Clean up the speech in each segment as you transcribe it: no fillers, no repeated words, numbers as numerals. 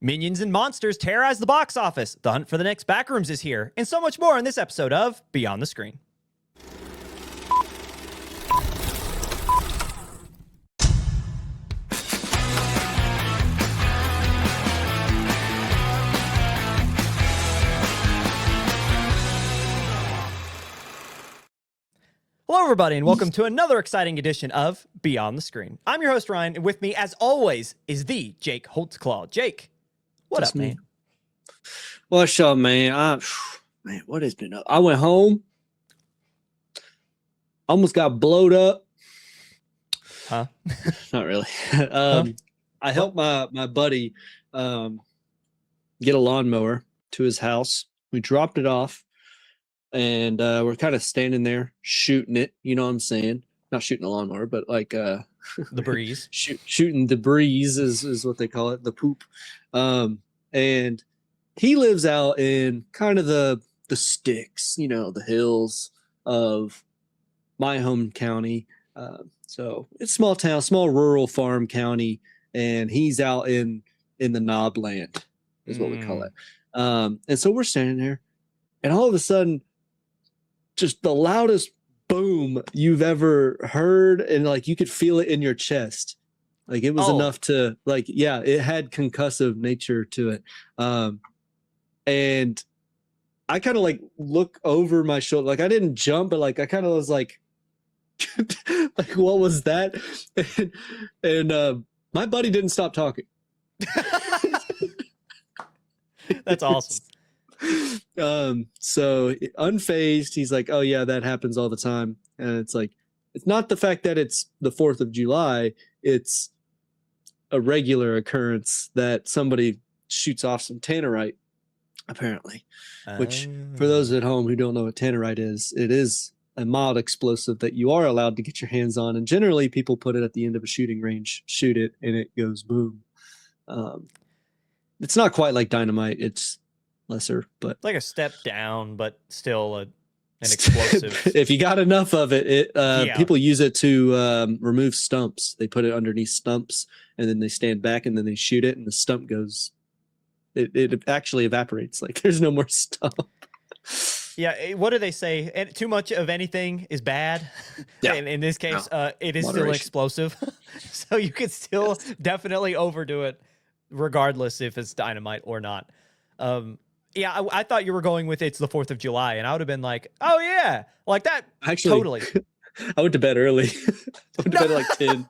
Minions and monsters terrorize the box office. The hunt for the next backrooms is here. And so much more in this episode of Beyond the Screen. Hello, everybody, and welcome to another exciting edition of Beyond the Screen. I'm your host, Ryan, and with me, as always, is the Jake Holtzclaw. Jake, what up, man? What's up, man? Man, what has been up? I went home, almost got blowed up. Huh? Not really. I helped my buddy get a lawnmower to his house. We dropped it off. And we're kind of standing there shooting it, you know what I'm saying? Not shooting a lawnmower, but like the breeze. Shooting the breeze is what they call it, the poop. And he lives out in kind of the sticks, you know, the hills of my home county. So it's small town, small rural farm county, and he's out in the knob land, is what we call it. And so we're standing there, and all of a sudden, just the loudest boom you've ever heard, and like you could feel it in your chest. Like it was enough to like, yeah, it had concussive nature to it. And I kind of like look over my shoulder, like I didn't jump, but like I kind of was like, like what was that? And my buddy didn't stop talking. That's awesome. So unfazed, he's like, oh yeah, that happens all the time. And it's like, it's not the fact that it's the 4th of July, it's a regular occurrence that somebody shoots off some tannerite, apparently. Which, for those at home who don't know what tannerite is, it is a mild explosive that you are allowed to get your hands on. And generally people put it at the end of a shooting range, shoot it, and it goes boom. It's not quite like dynamite. It's lesser, but like a step down, but still an explosive. If you got enough of it, people use it to remove stumps. They put it underneath stumps, and then they stand back, and then they shoot it, and the stump goes. It actually evaporates. Like there's no more stump. Yeah, what do they say? And too much of anything is bad. Yeah. In this case, it is still explosive, so you could still definitely overdo it, regardless if it's dynamite or not. Yeah, I thought you were going with it's the 4th of July, and I would have been like, oh, yeah, like that. Actually, totally. I went to bed early. I went to bed at like 10.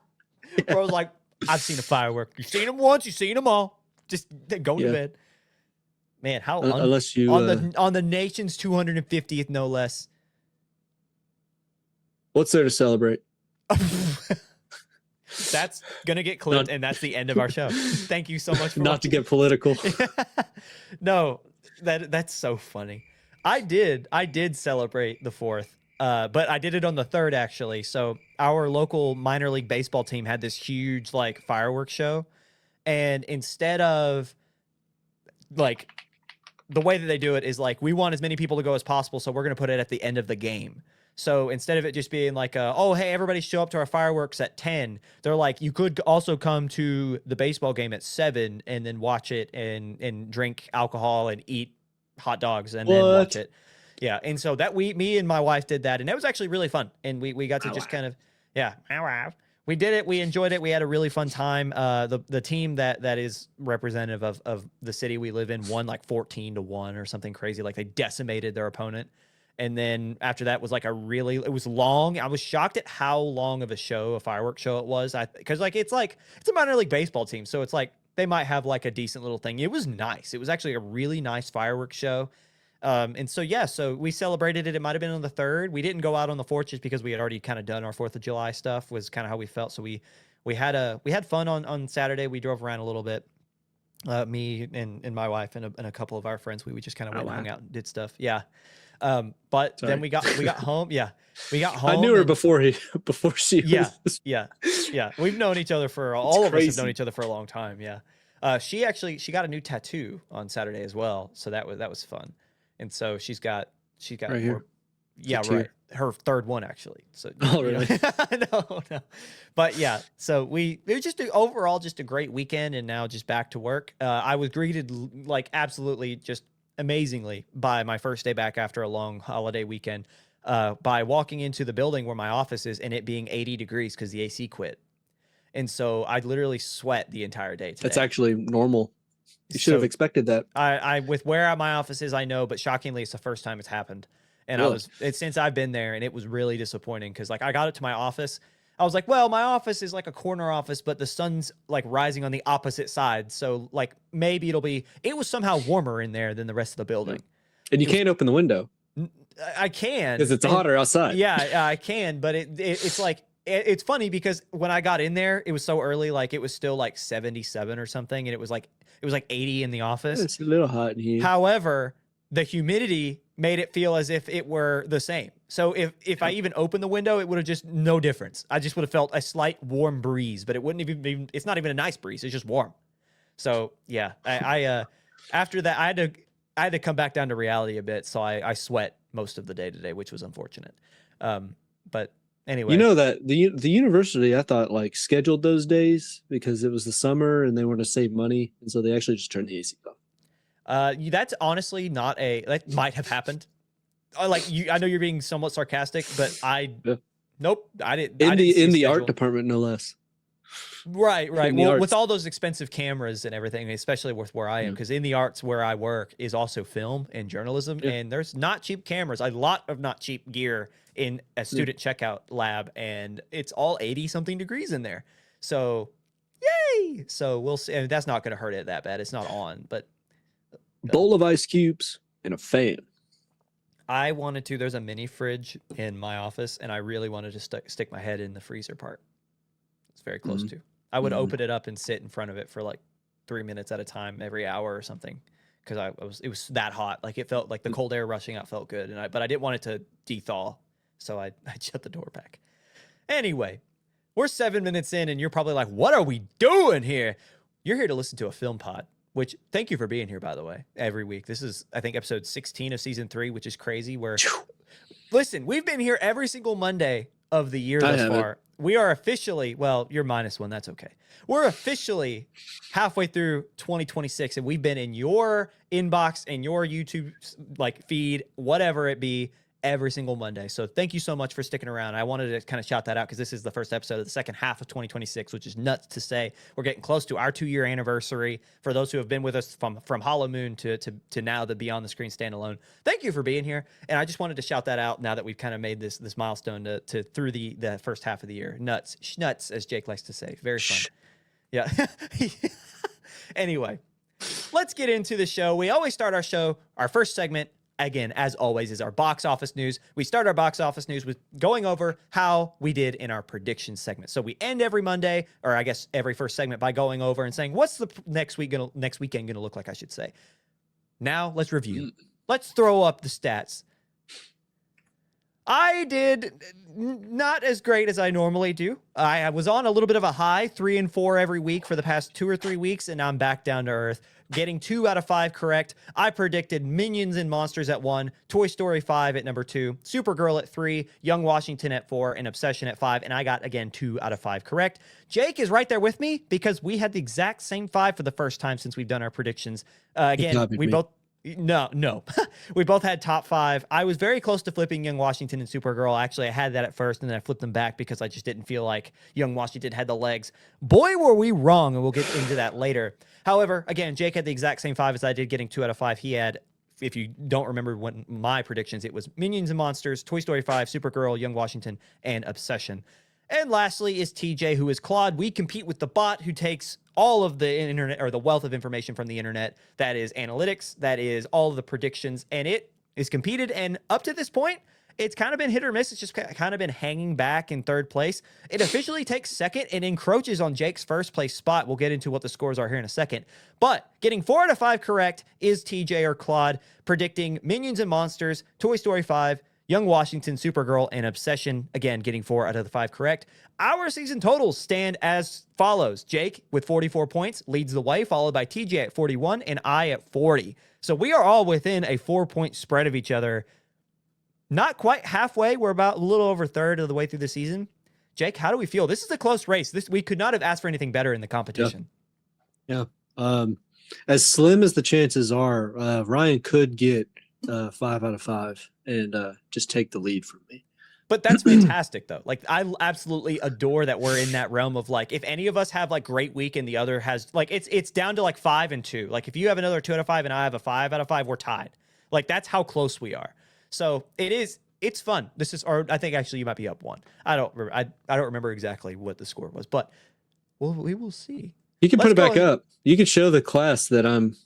Bro, I was like, I've seen a firework. You've seen them once, you've seen them all. Just go to bed. Man, how unless you on the nation's 250th, no less. What's there to celebrate? That's gonna get clipped, and that's the end of our show. Thank you so much for not watching. To get political. No, that's so funny. I did celebrate the 4th, but I did it on the 3rd actually. So our local minor league baseball team had this huge like fireworks show, and instead of like the way that they do it is like we want as many people to go as possible, so we're gonna put it at the end of the game. So instead of it just being like, oh, hey, everybody show up to our fireworks at 10, they're like, you could also come to the baseball game at 7 and then watch it and drink alcohol and eat hot dogs and then watch it. Yeah. And so me and my wife did that, and it was actually really fun. And we got to just kind of, we did it. We enjoyed it. We had a really fun time. The team that is representative of the city we live in won like 14-1 or something crazy. Like they decimated their opponent. And then after that was like it was long. I was shocked at how long of a fireworks show it was. Because like it's a minor league baseball team. So it's like they might have like a decent little thing. It was nice. It was actually a really nice fireworks show. And so, yeah, so we celebrated it. It might've been on the 3rd. We didn't go out on the 4th just because we had already kind of done our 4th of July stuff, was kind of how we felt. So we had fun on Saturday. We drove around a little bit. Me and my wife and a couple of our friends, we just kind of went and hung out and did stuff. Yeah. But then we got home. Yeah. We got home. I knew her before she was. Yeah. We've known each other all of us have known each other for a long time. Yeah. She got a new tattoo on Saturday as well. So that was fun. And so she's got right here. Yeah, tier. right. Her third one actually. So Oh, really? no. But yeah, so it was just overall just a great weekend, and now just back to work. I was greeted like absolutely just amazingly by my first day back after a long holiday weekend, by walking into the building where my office is and it being 80 degrees because the AC quit. And so I literally sweat the entire day That's today. actually normal. You should have So expected that. I with where my office is, I know, but shockingly, it's the first time it's happened. And Really? it's since I've been there, and it was really disappointing because like I got it to my office. I was like, well, my office is like a corner office, but the sun's like rising on the opposite side. So like maybe it was somehow warmer in there than the rest of the building. And you It was- can't open the window I can. because it's and- hotter outside. Yeah, I can, but it's like it's funny because when I got in there, it was so early, like it was still like 77 or something, and it was like 80 in the office. It's a little hot in here. However, the humidity made it feel as if it were the same. So if I even opened the window, it would have just no difference. I just would have felt a slight warm breeze, but it wouldn't even be, it's not even a nice breeze. It's just warm. So yeah, I after that, I had to come back down to reality a bit. So I sweat most of the day today, which was unfortunate. But anyway, You know that the university, I thought, like, scheduled those days because it was the summer and they wanted to save money, and so they actually just turned the AC off. that's honestly not that might have happened. I know you're being somewhat sarcastic, but Yeah. nope, I didn't. In I didn't see in a the art schedule. department, no less. Right. in the Well, arts. with all those expensive cameras and everything, especially with where I am, because in the arts where I work is also film and journalism, Yeah. and there's not cheap cameras, a lot of not cheap gear in a student checkout lab, and it's all 80 something degrees in there. So, yay! So we'll see. And that's not going to hurt it that bad. It's not on, but Bowl of ice cubes and a fan. I wanted to. There's a mini fridge in my office, and I really wanted to stick my head in the freezer part. It's very close to. I would open it up and sit in front of it for like 3 minutes at a time every hour or something, because it was that hot. Like it felt like the cold air rushing out felt good, but I didn't want it to de-thaw, so I shut the door back. Anyway, we're 7 minutes in, and you're probably like, "What are we doing here?" You're here to listen to a film pod. Which, thank you for being here, by the way, every week. This is, I think, episode 16 of season 3, which is crazy. Listen, we've been here every single Monday of the year thus far. We are officially, well, you're -1. That's okay. We're officially halfway through 2026, and we've been in your inbox and your YouTube like feed, whatever it be, every single Monday. So thank you so much for sticking around. I wanted to kind of shout that out because this is the first episode of the second half of 2026, which is nuts to say. We're getting close to our 2-year anniversary. For those who have been with us from Hollow Moon to now the Beyond the Screen standalone, thank you for being here. And I just wanted to shout that out now that we've kind of made this milestone to through the first half of the year. Nuts, schnuts, as Jake likes to say. Very fun. Yeah. Anyway, let's get into the show. We always start our first segment, again, as always, is our box office news. We start our box office news with going over how we did in our prediction segment. So we end every Monday, or I guess every first segment, by going over and saying, what's the next weekend going to look like, I should say. Now, let's review. Let's throw up the stats. I did not as great as I normally do. I was on a little bit of a high, 3 and 4 every week for the past 2 or 3 weeks, and now I'm back down to earth, getting 2 out of 5 correct. I predicted Minions and Monsters at 1, Toy Story 5 at number 2, Supergirl at 3, Young Washington at 4, and Obsession at 5, and I got, again, 2 out of 5 correct. Jake is right there with me because we had the exact same 5 for the first time since we've done our predictions. Again, we both... No. We both had top 5. I was very close to flipping Young Washington and Supergirl. Actually, I had that at first, and then I flipped them back because I just didn't feel like Young Washington had the legs. Boy, were we wrong, and we'll get into that later. However, again, Jake had the exact same 5 as I did, getting 2 out of 5. He had, if you don't remember what my predictions, it was Minions and Monsters, Toy Story 5, Supergirl, Young Washington, and Obsession. And lastly is TJ, who is Claude. We compete with the bot who takes all of the internet, or the wealth of information from the internet. That is analytics, that is all of the predictions, and it is competed. And up to this point, it's kind of been hit or miss. It's just kind of been hanging back in 3rd place. It officially takes 2nd and encroaches on Jake's 1st place spot. We'll get into what the scores are here in a second. But getting 4 out of 5 correct is TJ or Claude, predicting Minions and Monsters, Toy Story 5, Young Washington, Supergirl, and Obsession, again, getting 4 out of the 5 correct. Our season totals stand as follows. Jake, with 44 points, leads the way, followed by TJ at 41 and I at 40. So we are all within a 4-point spread of each other. Not quite halfway. We're about a little over a third of the way through the season. Jake, how do we feel? This is a close race. We could not have asked for anything better in the competition. Yeah. As slim as the chances are, Ryan could get 5 out of 5 and just take the lead from me. But that's fantastic, though. Like, I absolutely adore that we're in that realm of, like, if any of us have, like, great week and the other has, like, it's down to, like, 5 and 2. Like, if you have another 2 out of 5 and I have a 5 out of 5, we're tied. Like, that's how close we are. So it's fun. This is, or I think actually you might be up 1. I don't remember exactly what the score was, but we will see. You can put it back up. You can show the class that I'm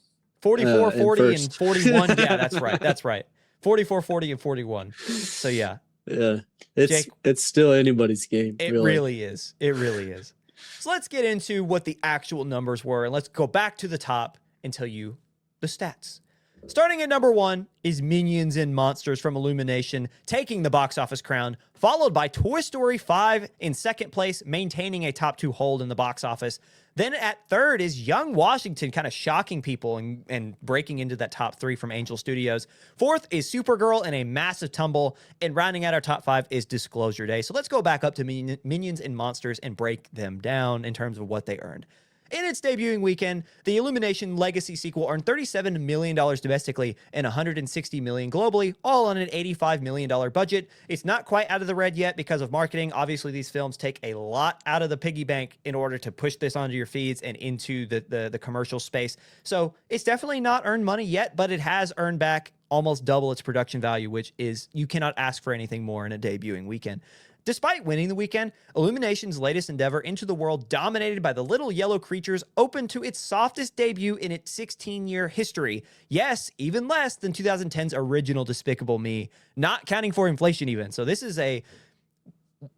44, 40, and 41. Yeah, that's right. That's right. 44, 40, and 41. So, yeah. Yeah, it's still anybody's game. It really is. It really is. So let's get into what the actual numbers were, and let's go back to the top and tell you the stats. Starting at number 1 is Minions and Monsters from Illumination, taking the box office crown, followed by Toy Story 5 in second place, maintaining a top 2 hold in the box office. Then at third is Young Washington, kind of shocking people and breaking into that top 3 from Angel Studios. Fourth is Supergirl in a massive tumble. And rounding out our top 5 is Disclosure Day. So let's go back up to Minions and Monsters and break them down in terms of what they earned. In its debuting weekend, the Illumination Legacy sequel earned $37 million domestically and $160 million globally, all on an $85 million budget. It's not quite out of the red yet because of marketing. Obviously, these films take a lot out of the piggy bank in order to push this onto your feeds and into the commercial space. So it's definitely not earned money yet, but it has earned back almost double its production value, which is, you cannot ask for anything more in a debuting weekend. Despite winning the weekend, Illumination's latest endeavor into the world dominated by the little yellow creatures opened to its softest debut in its 16-year history. Yes, even less than 2010's original Despicable Me, not counting for inflation even. So this is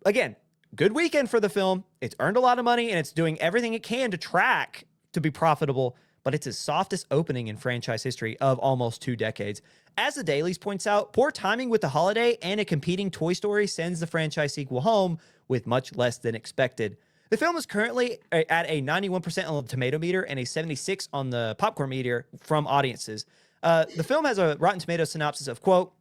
again, good weekend for the film. It's earned a lot of money and it's doing everything it can to track to be profitable, but it's its softest opening in franchise history of almost 2 decades. As the Dailies points out, poor timing with the holiday and a competing Toy Story sends the franchise sequel home with much less than expected. The film is currently at a 91% on the tomato meter and a 76 on the popcorn meter from audiences. The film has a Rotten Tomatoes synopsis of, quote,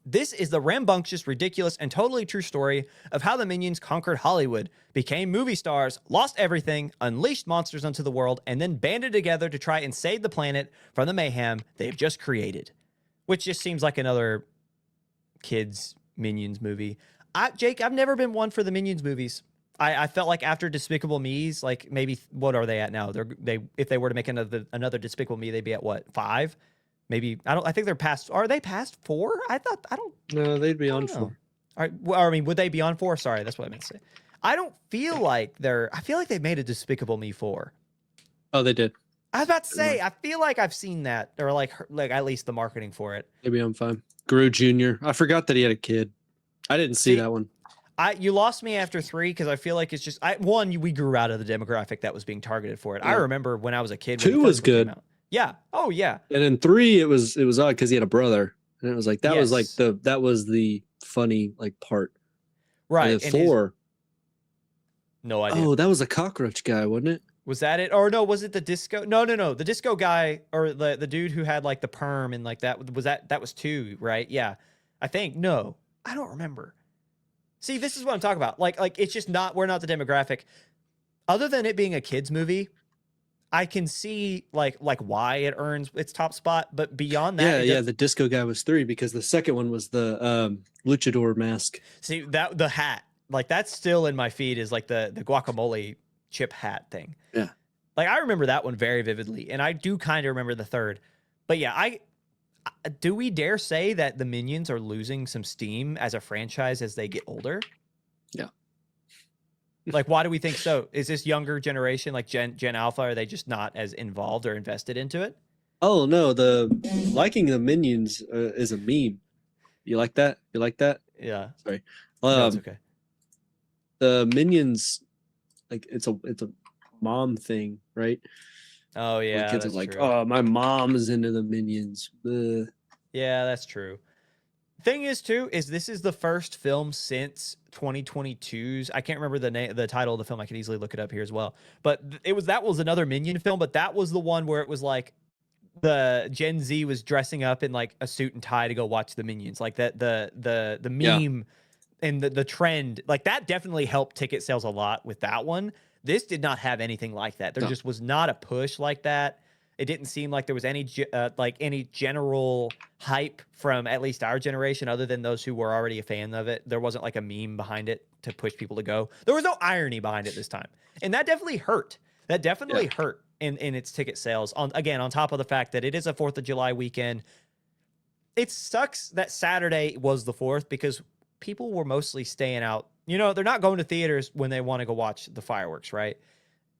"This is the rambunctious, ridiculous, and totally true story of how the Minions conquered Hollywood, became movie stars, lost everything, unleashed monsters onto the world, and then banded together to try and save the planet from the mayhem they've just created." Which just seems like another kids Minions movie. Jake, I've never been one for the Minions movies. I felt like after Despicable Me's, like maybe what are they at now? If they were to make another Despicable Me, they'd be at what, 5? Maybe I think they're past. Are they past 4? No, they'd be on 4. All right. Well, I mean, would they be on 4? Sorry, that's what I meant to say. I don't feel like I feel like they made a Despicable Me 4. Oh, they did. I was about to say, I feel like I've seen that, or like at least the marketing for it. Maybe I'm fine. Gru Jr. I forgot that he had a kid. I didn't see that one. You lost me after 3 because I feel like it's just we grew out of the demographic that was being targeted for it. Yeah. I remember when I was a kid. 2 was good. Yeah. Oh yeah. And then 3, it was odd because he had a brother, and it was like that was like that was the funny like part. Right. And 4. No idea. Oh, that was a cockroach guy, wasn't it? Was that it? Or no, was it the disco? No. The disco guy or the dude who had like the perm and like that was 2, right? Yeah. I think. No. I don't remember. See, this is what I'm talking about. Like it's just we're not the demographic. Other than it being a kids movie, I can see like why it earns its top spot, but beyond that, the disco guy was 3 because the second one was the luchador mask. See, that the hat, like that's still in my feed is like the guacamole chip hat thing. Yeah. Like I remember that one very vividly, and I do kind of remember the third. But yeah, do we dare say that the Minions are losing some steam as a franchise as they get older? Yeah. Like, why do we think so? Is this younger generation, like Gen Alpha, are they just not as involved or invested into it? Oh no, liking the Minions is a meme. You like that? You like that? Yeah. Sorry. No, it's okay. The Minions, like it's a mom thing, right? Oh yeah. Where kids are like, oh, my mom is into the Minions. Ugh. Yeah, that's true. Thing is too, is this is the first film since 2022's. I can't remember the title of the film. I could easily look it up here as well. But that was another Minion film, but that was the one where it was like the Gen Z was dressing up in like a suit and tie to go watch the Minions. Like that the meme and the trend, like that definitely helped ticket sales a lot with that one. This did not have anything like that. There No. just was not a push like that. It didn't seem like there was any like any general hype from at least our generation, other than those who were already a fan of it. There wasn't like a meme behind it to push people to go. There was no irony behind it this time, and that definitely hurt. That definitely hurt in its ticket sales. On top of the fact that it is a 4th of July weekend. It sucks that Saturday was the 4th because people were mostly staying out. You know, they're not going to theaters when they want to go watch the fireworks, right?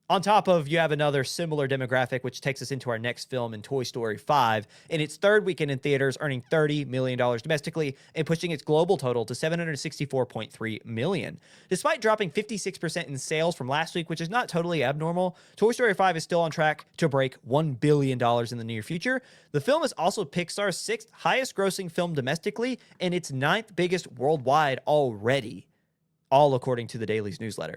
On top of, you have another similar demographic, which takes us into our next film in Toy Story 5, in its 3rd weekend in theaters, earning $30 million domestically and pushing its global total to $764.3 million. Despite dropping 56% in sales from last week, which is not totally abnormal, Toy Story 5 is still on track to break $1 billion in the near future. The film is also Pixar's 6th highest grossing film domestically and its 9th biggest worldwide already, all according to the Daily's newsletter.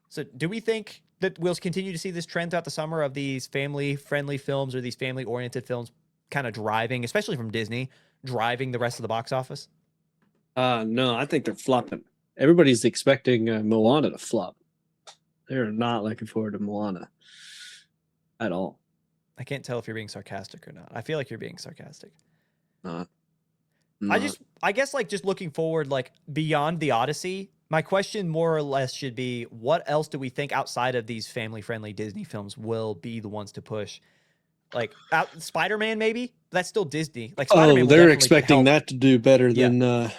So do we think that we'll continue to see this trend throughout the summer of these family-friendly films or these family-oriented films kind of driving, especially from Disney, driving the rest of the box office? No, I think they're flopping. Everybody's expecting Moana to flop. They're not looking forward to Moana at all. I can't tell if you're being sarcastic or not. I feel like you're being sarcastic. Not. I guess like just looking forward, like beyond the Odyssey, my question more or less should be, what else do we think outside of these family-friendly Disney films will be the ones to push? Like Spider-Man, maybe? That's still Disney. Like Spider-Man, they're expecting that to do better than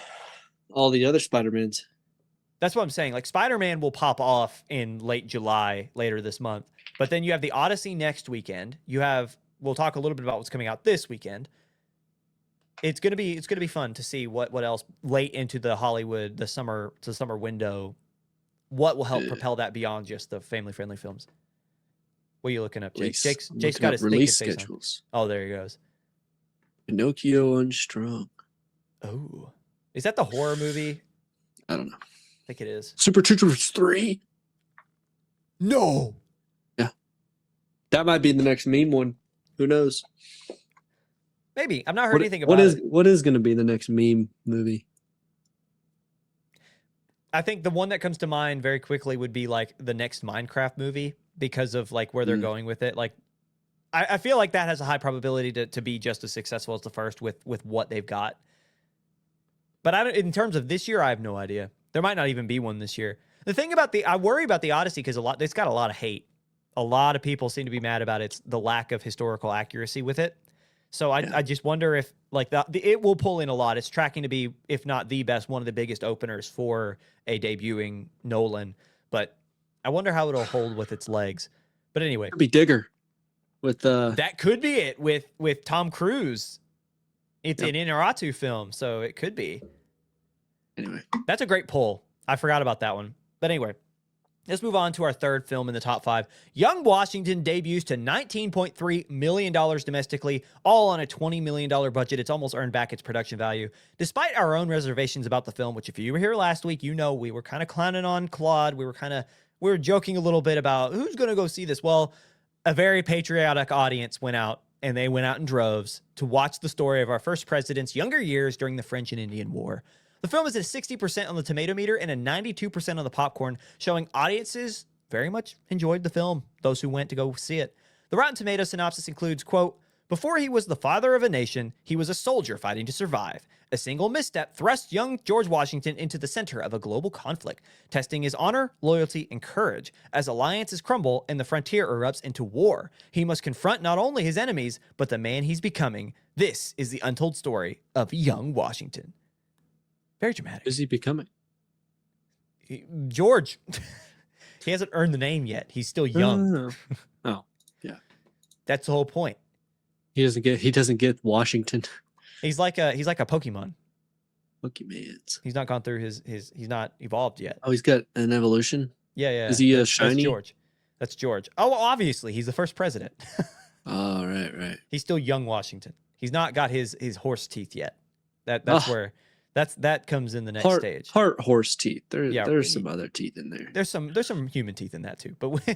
all the other Spider-Mans. That's what I'm saying. Like Spider-Man will pop off in late July, later this month. But then you have the Odyssey next weekend. We'll talk a little bit about what's coming out this weekend. It's gonna be fun to see what else late into the summer window, what will help propel that beyond just the family friendly films. What are you looking up, Jake? Jake's got his release face schedules. on. Oh, there he goes. Pinocchio Unstrung. Oh, is that the horror movie? I don't know. I think it is. Super Troopers 3. No. Yeah, that might be the next meme one. Who knows? Maybe. I've not heard anything about it. What is going to be the next meme movie? I think the one that comes to mind very quickly would be like the next Minecraft movie, because of like where they're going with it. Like, I feel like that has a high probability to be just as successful as the first with what they've got. But in terms of this year, I have no idea. There might not even be one this year. The thing about I worry about the Odyssey because it's got a lot of hate. A lot of people seem to be mad about the lack of historical accuracy with it. So I just wonder if like it will pull in a lot. It's tracking to be, if not the best, one of the biggest openers for a debuting Nolan. But I wonder how it'll hold with its legs. But anyway, Could be Digger with that could be it with Tom Cruise. It's an Inarritu film, so it could be. Anyway, that's a great pull. I forgot about that one. But anyway, let's move on to our third film in the top 5. Young Washington debuts to $19.3 million domestically, all on a $20 million budget. It's almost earned back its production value. Despite our own reservations about the film, which if you were here last week, you know we were kind of clowning on Claude. We were joking a little bit about who's going to go see this. Well, a very patriotic audience went out, and they went out in droves to watch the story of our first president's younger years during the French and Indian War. The film is at 60% on the tomato meter and a 92% on the popcorn, showing audiences very much enjoyed the film, those who went to go see it. The Rotten Tomatoes synopsis includes, quote, "Before he was the father of a nation, he was a soldier fighting to survive. A single misstep thrust young George Washington into the center of a global conflict, testing his honor, loyalty, and courage. As alliances crumble and the frontier erupts into war, he must confront not only his enemies, but the man he's becoming. This is the untold story of young Washington." Very dramatic. Is he becoming? George. He hasn't earned the name yet. He's still young. Oh, yeah. That's the whole point. He doesn't get Washington. He's like a Pokemon. Pokemans. He's not gone through he's not evolved yet. Oh, he's got an evolution? Yeah. Is he shiny? That's George. That's George. Oh, well, obviously, he's the first president. Oh, right. He's still young Washington. He's not got his horse teeth yet. That's where that comes in the next stage. Horse teeth. There's some other teeth in there. There's some human teeth in that too. But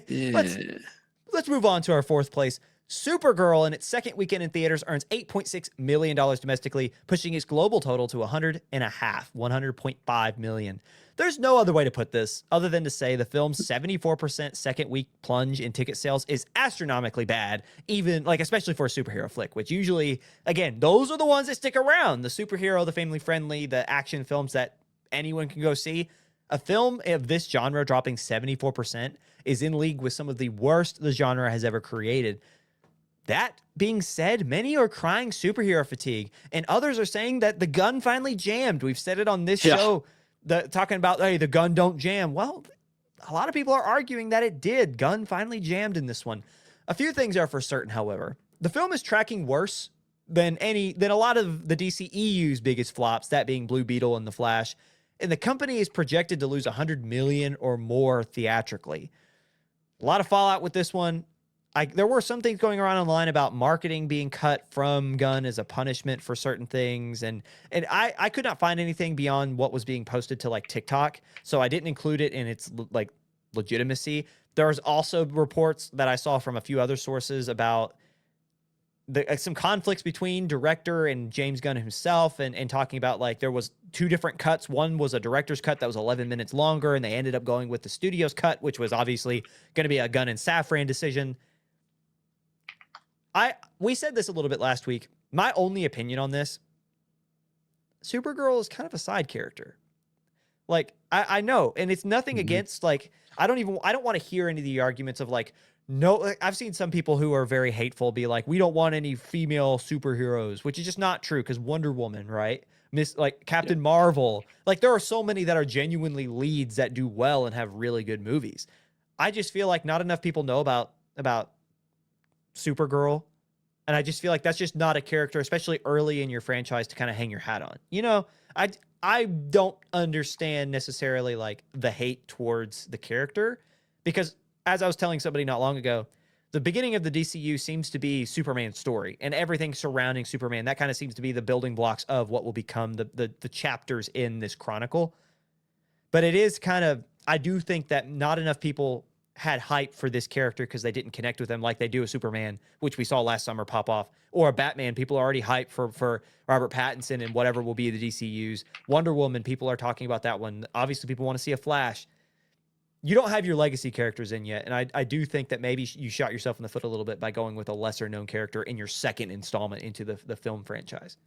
let's move on to our fourth place. Supergirl, in its second weekend in theaters, earns $8.6 million domestically, pushing its global total to 100.5 million. There's no other way to put this other than to say the film's 74% second week plunge in ticket sales is astronomically bad, even like especially for a superhero flick, which usually, again, those are the ones that stick around. The superhero, the family friendly, the action films that anyone can go see. A film of this genre dropping 74% is in league with some of the worst the genre has ever created. That being said, many are crying superhero fatigue, and others are saying that the gun finally jammed. We've said it on this show, talking about, hey, the gun don't jam. Well, a lot of people are arguing that it did. Gun finally jammed in this one. A few things are for certain, however. The film is tracking worse than a lot of the DCEU's biggest flops, that being Blue Beetle and The Flash. And the company is projected to lose 100 million or more theatrically. A lot of fallout with this one. There were some things going around online about marketing being cut from Gun as a punishment for certain things. And I could not find anything beyond what was being posted to like TikTok. So I didn't include it in its like legitimacy. There's also reports that I saw from a few other sources about some conflicts between director and James Gunn himself, and talking about like there was two different cuts. One was a director's cut that was 11 minutes longer, and they ended up going with the studio's cut, which was obviously going to be a Gunn and Safran decision. We said this a little bit last week. My only opinion on this, Supergirl is kind of a side character. Like, I know, and it's nothing against, like, I don't want to hear any of the arguments of, like, no, like, I've seen some people who are very hateful be like, we don't want any female superheroes, which is just not true, because Wonder Woman, right? Captain Marvel. Like, there are so many that are genuinely leads that do well and have really good movies. I just feel like not enough people know about Supergirl, and I just feel like that's just not a character, especially early in your franchise, to kind of hang your hat on. You know, I don't understand necessarily like the hate towards the character, because as I was telling somebody not long ago, the beginning of the DCU seems to be Superman's story and everything surrounding Superman. That kind of seems to be the building blocks of what will become the chapters in this chronicle. But it is kind of, I do think that not enough people had hype for this character because they didn't connect with him like they do a Superman, which we saw last summer pop off, or a Batman. People are already hyped for Robert Pattinson and whatever will be the DCU's. Wonder Woman, people are talking about that one. Obviously, people want to see a Flash. You don't have your legacy characters in yet, and I do think that maybe you shot yourself in the foot a little bit by going with a lesser known character in your second installment into the film franchise.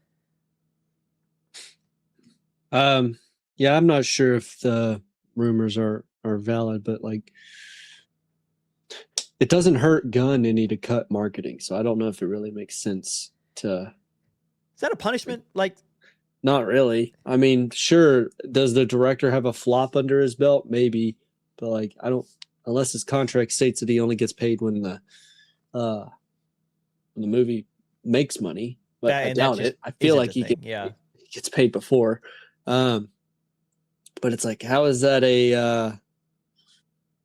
Yeah, I'm not sure if the rumors are valid, but like, it doesn't hurt Gunn any to cut marketing, so I don't know if it really makes sense to. Is that a punishment? Like, not really. I mean, sure. Does the director have a flop under his belt? Maybe, but like, I don't. Unless his contract states that he only gets paid when the movie makes money. But I doubt it. I feel like he gets paid before. But it's like, how is that a?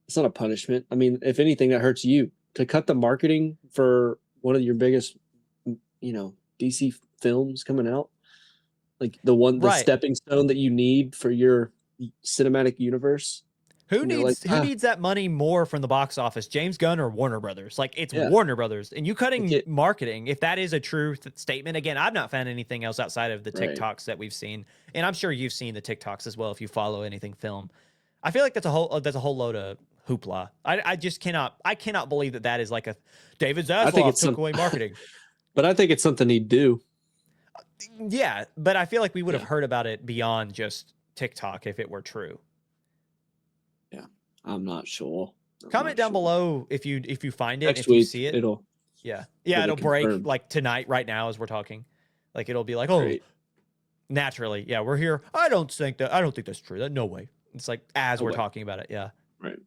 It's not a punishment. I mean, if anything, that hurts you to cut the marketing for one of your biggest, DC films coming out, like the stepping stone that you need for your cinematic universe. Who needs that money more from the box office, James Gunn or Warner Brothers? Like, it's Warner Brothers, and you cutting marketing, if that is a true statement. Again, I've not found anything else outside of the TikToks that we've seen, and I'm sure you've seen the TikToks as well if you follow anything film. I feel like that's a whole load of hoopla. I just cannot believe that is like a David Zaslav took away marketing. But I think it's something he'd do. Yeah, but I feel like we would have heard about it beyond just TikTok if it were true. Yeah, I'm not sure. Comment down below if you find it, Next if you week, see it. It'll break like tonight, right now as we're talking. Like, it'll be like, naturally, we're here. I don't think that's true. No way. It's like we're talking about it. Yeah. Right.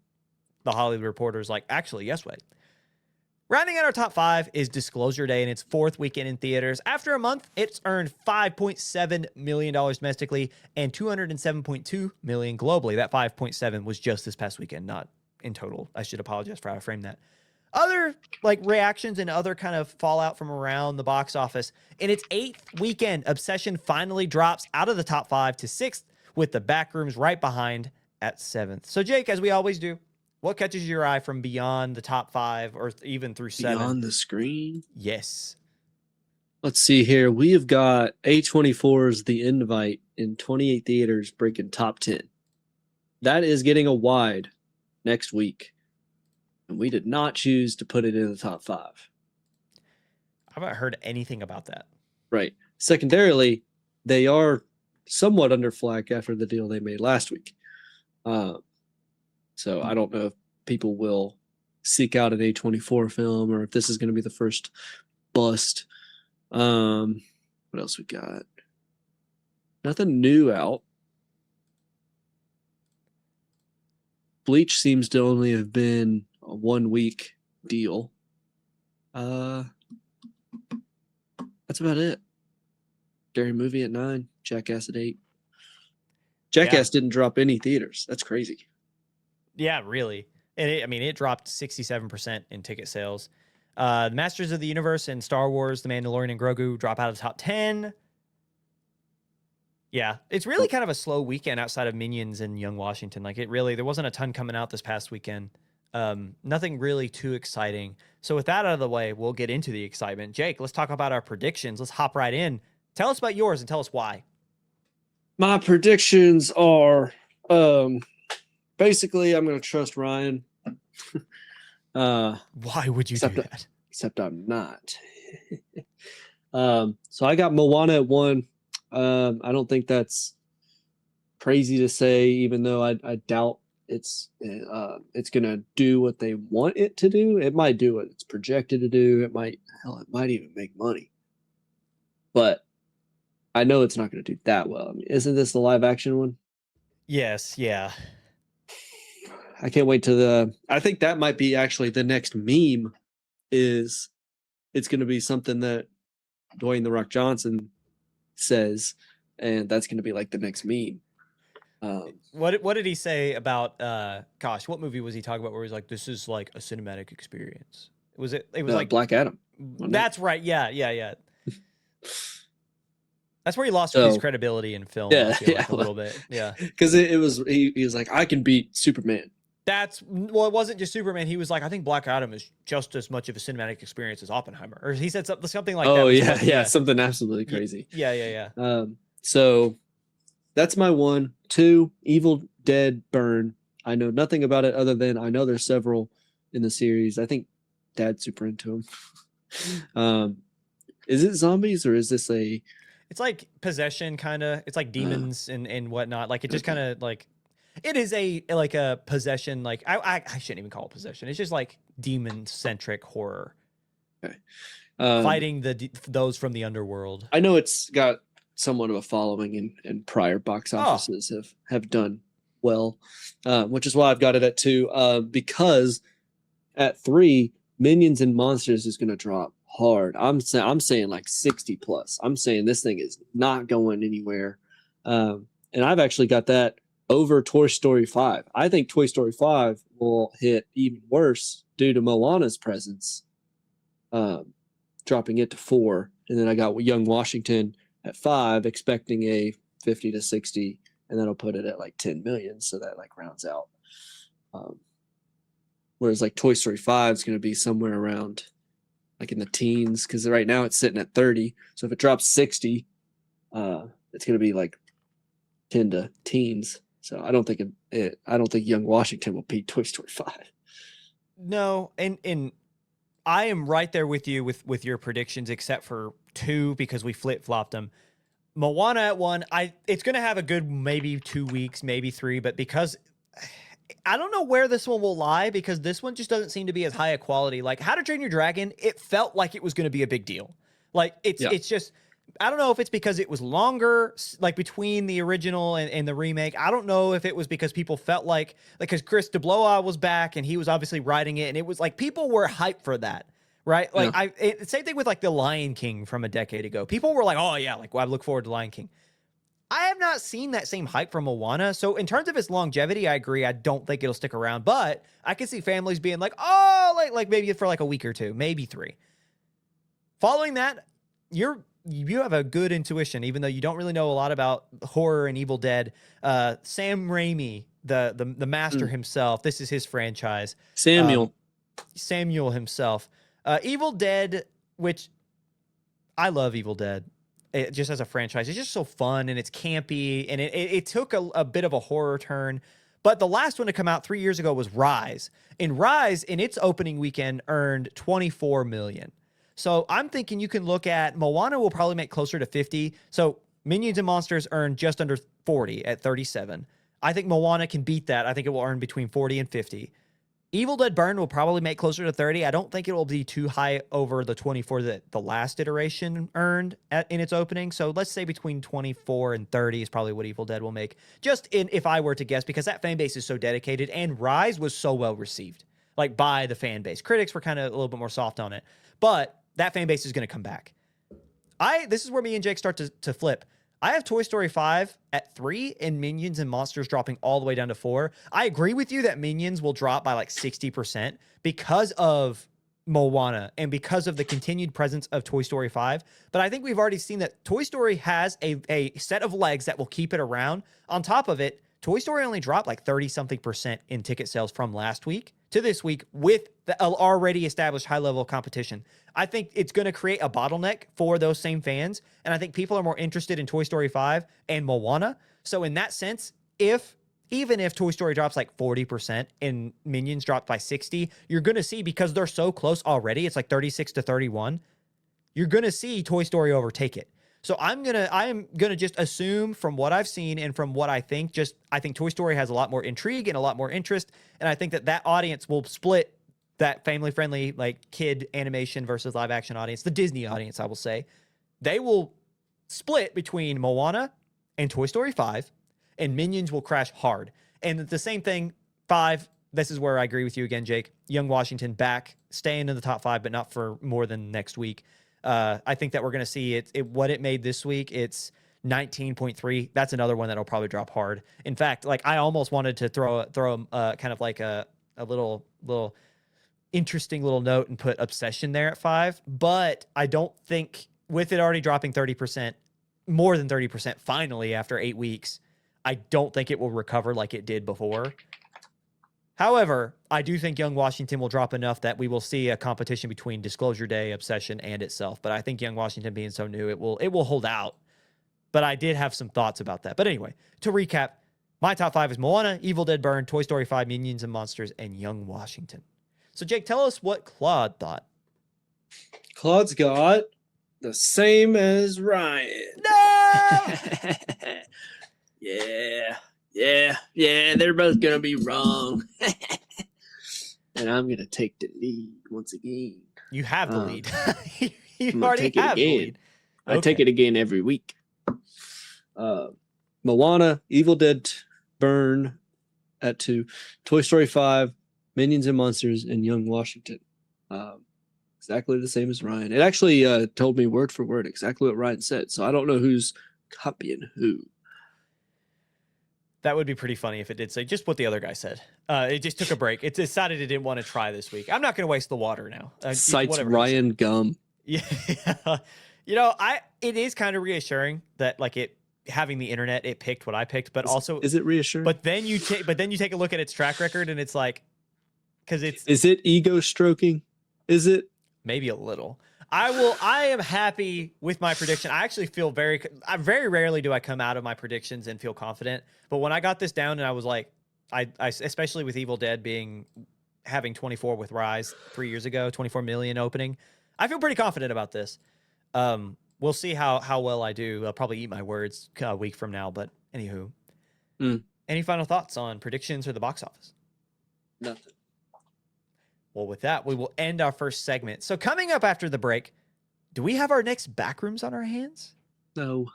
The Hollywood Reporter's like, actually, yes way. Rounding out our top 5 is Disclosure Day in its 4th weekend in theaters. After a month, it's earned $5.7 million domestically and $207.2 million globally. That 5.7 was just this past weekend, not in total. I should apologize for how I framed that. Other like reactions and other kind of fallout from around the box office. In its 8th weekend, Obsession finally drops out of the top 5 to 6th, with the Backrooms right behind at 7th. So, Jake, as we always do, What catches your eye from beyond the top 5 or even through 7? Beyond the screen. Yes. Let's see here. We have got A24's The Invite in 28 theaters breaking top 10. That is getting a wide next week. And we did not choose to put it in the top 5. I haven't heard anything about that. Right. Secondarily, they are somewhat under flack after the deal they made last week. So I don't know if people will seek out an A24 film or if this is going to be the first bust. What else we got? Nothing new out. Bleach seems to only have been a 1-week deal. That's about it. Scary Movie at 9, Jackass at 8. Jackass didn't drop any theaters. That's crazy. Yeah, really. And it dropped 67% in ticket sales. The Masters of the Universe and Star Wars, The Mandalorian and Grogu drop out of the top 10. Yeah, it's really kind of a slow weekend outside of Minions and Young Washington. Like there wasn't a ton coming out this past weekend. Nothing really too exciting. So with that out of the way, we'll get into the excitement. Jake, let's talk about our predictions. Let's hop right in. Tell us about yours and tell us why. My predictions are basically I'm going to trust Ryan. Why would you do that? Except I'm not. So I got Moana at 1. I don't think that's crazy to say, even though I doubt it's going to do what they want it to do. It might do what it's projected to do. It might even make money. But I know it's not going to do that well. I mean, isn't this the live action one? Yes, yeah. I can't wait I think that might be actually the next meme. It's going to be something that Dwayne "The Rock" Johnson says, and that's going to be like the next meme. What did he say about what movie was he talking about where he's like, this is like a cinematic experience? It was like Black Adam. That's right. Yeah. That's where he lost his credibility in film. Yeah, a little bit. Yeah, because he was like, I can beat Superman. It wasn't just Superman. He was like, I think Black Adam is just as much of a cinematic experience as Oppenheimer, or he said something like that. Oh yeah, something absolutely crazy. Yeah. So that's my 1. 2, Evil Dead Burn. I know nothing about it other than I know there's several in the series. I think Dad's super into them. Is it zombies or is this It's like possession, kind of. It's like demons and whatnot. Like it just kind of like it is a possession. Like I shouldn't even call it possession. It's just like demon centric horror. Okay. Fighting those from the underworld. I know it's got somewhat of a following and prior box offices have done well, which is why I've got it at 2. Because at 3, Minions and Monsters is going to drop hard. I'm saying like 60 plus. I'm saying this thing is not going anywhere. And I've actually got that over Toy Story 5. I think Toy Story 5 will hit even worse due to Moana's presence, dropping it to 4. And then I got Young Washington at 5, expecting a 50 to 60, and that'll put it at like 10 million. So that like rounds out. Whereas like Toy Story 5 is going to be somewhere around like in the teens, because right now it's sitting at 30. So if it drops 60, it's going to be like 10 to teens. So I don't think I don't think Young Washington will beat Toy Story 5. No, and I am right there with you with your predictions, except for 2 because we flip-flopped them. Moana at 1, it's going to have a good maybe 2 weeks, maybe 3, but because I don't know where this one will lie, because this one just doesn't seem to be as high a quality. Like How to Train Your Dragon, it felt like it was going to be a big deal. Like it's just, I don't know if it's because it was longer, like between the original and the remake. I don't know if it was because people felt like because Chris DeBlois was back and he was obviously writing it, and it was like people were hyped for that, right? Like same thing with like The Lion King from a decade ago. People were like, oh yeah, like I look forward to Lion King. I have not seen that same hype from Moana. So in terms of its longevity, I agree. I don't think it'll stick around, but I can see families being like, oh, like maybe for like a week or 2, maybe 3. Following that, you have a good intuition, even though you don't really know a lot about horror and Evil Dead. Sam Raimi, the master himself, this is his franchise. Samuel himself. Evil Dead, which I love Evil Dead. It just as a franchise, it's just so fun and it's campy, and it took a bit of a horror turn. But the last one to come out 3 years ago was Rise. And Rise, in its opening weekend, earned $24 million. So I'm thinking you can look at Moana will probably make closer to 50. So Minions and Monsters earned just under 40 at 37. I think Moana can beat that. I think it will earn between 40 and 50. Evil Dead Burn will probably make closer to 30. I don't think it will be too high over the 24 that the last iteration earned in its opening. So let's say between 24 and 30 is probably what Evil Dead will make. Just if I were to guess, because that fan base is so dedicated, and Rise was so well received, like by the fan base. Critics were kind of a little bit more soft on it, but that fan base is going to come back. This is where me and Jake start to flip. I have Toy Story 5 at 3 and Minions and Monsters dropping all the way down to 4. I agree with you that Minions will drop by like 60% because of Moana and because of the continued presence of Toy Story 5. But I think we've already seen that Toy Story has a set of legs that will keep it around. On top of it, Toy Story only dropped like 30-something% in ticket sales from last week to this week with the already established high-level competition. I think it's going to create a bottleneck for those same fans, and I think people are more interested in Toy Story 5 and Moana. So in that sense, even if Toy Story drops like 40% and Minions drop by 60, you're going to see, because they're so close already, it's like 36-31, you're going to see Toy Story overtake it. So I am gonna just assume from what I've seen and from what I think, I think Toy Story has a lot more intrigue and a lot more interest, and I think that audience will split that family-friendly, like, kid animation versus live-action audience, the Disney audience, I will say. They will split between Moana and Toy Story 5, and Minions will crash hard. And the same thing, 5, this is where I agree with you again, Jake. Young Washington back, staying in the top 5, but not for more than next week. I think that we're going to see what it made this week. It's 19.3. That's another one that'll probably drop hard. In fact, like, I almost wanted to throw kind of like a little interesting little note and put Obsession there at 5, but I don't think, with it already dropping 30%, more than 30% finally after 8 weeks, I don't think it will recover like it did before. However, I do think Young Washington will drop enough that we will see a competition between Disclosure Day, Obsession, and itself. But I think Young Washington being so new, it will hold out. But I did have some thoughts about that. But anyway, to recap, my top 5 is Moana, Evil Dead Burn, Toy Story 5, Minions and Monsters, and Young Washington. So Jake, tell us what Claude thought. Claude's got the same as Ryan. No! Yeah, they're both going to be wrong. And I'm going to take the lead once again. You have the lead. You already have the lead. I take it again every week. Moana, Evil Dead Burn at 2, Toy Story 5, Minions and Monsters, and Young Washington. Exactly the same as Ryan. It actually told me word for word exactly what Ryan said, so I don't know who's copying who. That would be pretty funny if it did say just what the other guy said. It just took a break. It decided it didn't want to try this week. I'm not going to waste the water now. Cites Ryan Gum. Yeah. It is kind of reassuring that, like, having the internet, it picked what I picked, but also is it reassuring? But then you take a look at its track record, and it's like, because is it ego stroking? Is it? Maybe a little. I am happy with my prediction. I actually feel very rarely do I come out of my predictions and feel confident. But when I got this down, and I was like, I especially with Evil Dead having 24 with Rise 3 years ago, 24 million opening, I feel pretty confident about this. We'll see how well I do. I'll probably eat my words a week from now. But anywho, any final thoughts on predictions or the box office? Nothing. Well, with that, we will end our first segment. So coming up after the break, do we have our next backrooms on our hands? No.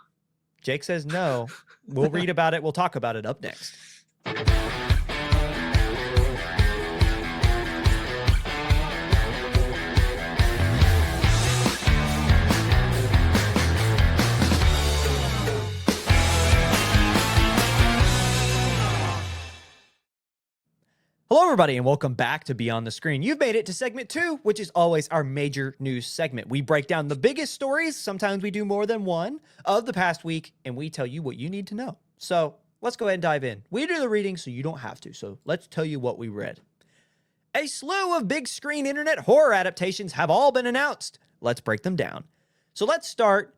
Jake says no. We'll read about it. We'll talk about it up next. Hello, everybody, and welcome back to Beyond the Screen. You've made it to segment 2, which is always our major news segment. We break down the biggest stories, sometimes we do more than one, of the past week, and we tell you what you need to know. So let's go ahead and dive in. We do the reading so you don't have to, so let's tell you what we read. A slew of big screen internet horror adaptations have all been announced. Let's break them down. So let's start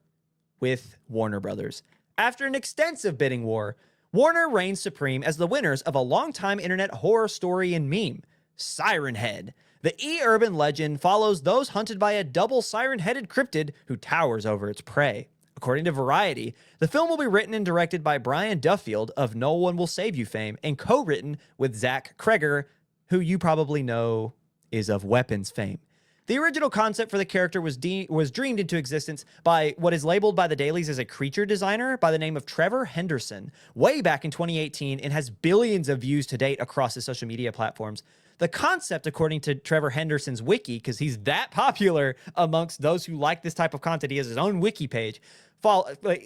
with Warner Brothers. After an extensive bidding war, Warner reigns supreme as the winners of a longtime internet horror story and meme, Siren Head. The urban legend follows those hunted by a double siren-headed cryptid who towers over its prey. According to Variety, the film will be written and directed by Brian Duffield of No One Will Save You fame and co-written with Zach Kreger, who you probably know is of Weapons fame. The original concept for the character was dreamed into existence by what is labeled by the dailies as a creature designer by the name of Trevor Henderson way back in 2018 and has billions of views to date across his social media platforms. The concept, according to Trevor Henderson's wiki, because he's that popular amongst those who like this type of content, he has his own wiki page,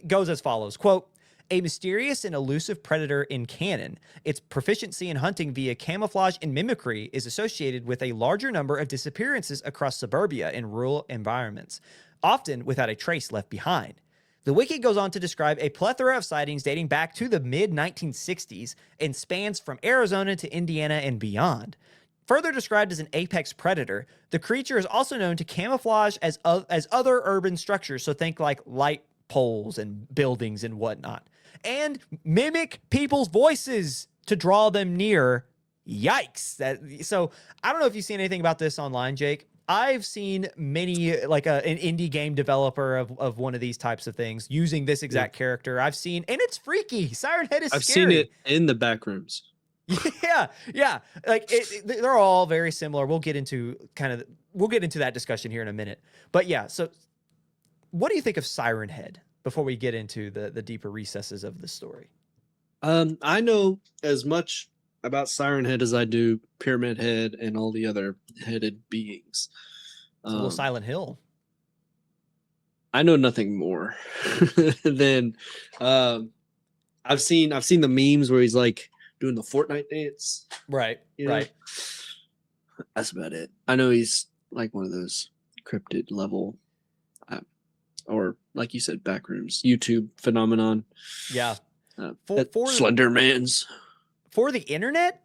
goes as follows, quote, a mysterious and elusive predator in canon. Its proficiency in hunting via camouflage and mimicry is associated with a larger number of disappearances across suburbia and rural environments, often without a trace left behind. The wiki goes on to describe a plethora of sightings dating back to the mid-1960s and spans from Arizona to Indiana and beyond. Further described as an apex predator, the creature is also known to camouflage as other urban structures, so think like light poles and buildings and whatnot, and mimic people's voices to draw them near. Yikes. So I don't know if you've seen anything about this online, Jake. I've seen many, like an indie game developer of one of these types of things using this exact character. I've seen, and it's freaky. Siren Head is I've scary. seen it in the back rooms. Yeah. Like they're all very similar. We'll get into that discussion here in a minute. But yeah, so what do you think of Siren Head before we get into the deeper recesses of the story? I know as much about Siren Head as I do Pyramid Head and all the other headed beings. It's a little Silent Hill. I know nothing more than I've seen the memes where he's like doing the Fortnite dance. Right. Right. That's about it. I know he's like one of those cryptid level, or like you said, backrooms, YouTube phenomenon. Yeah. For Slender Man's. For the internet,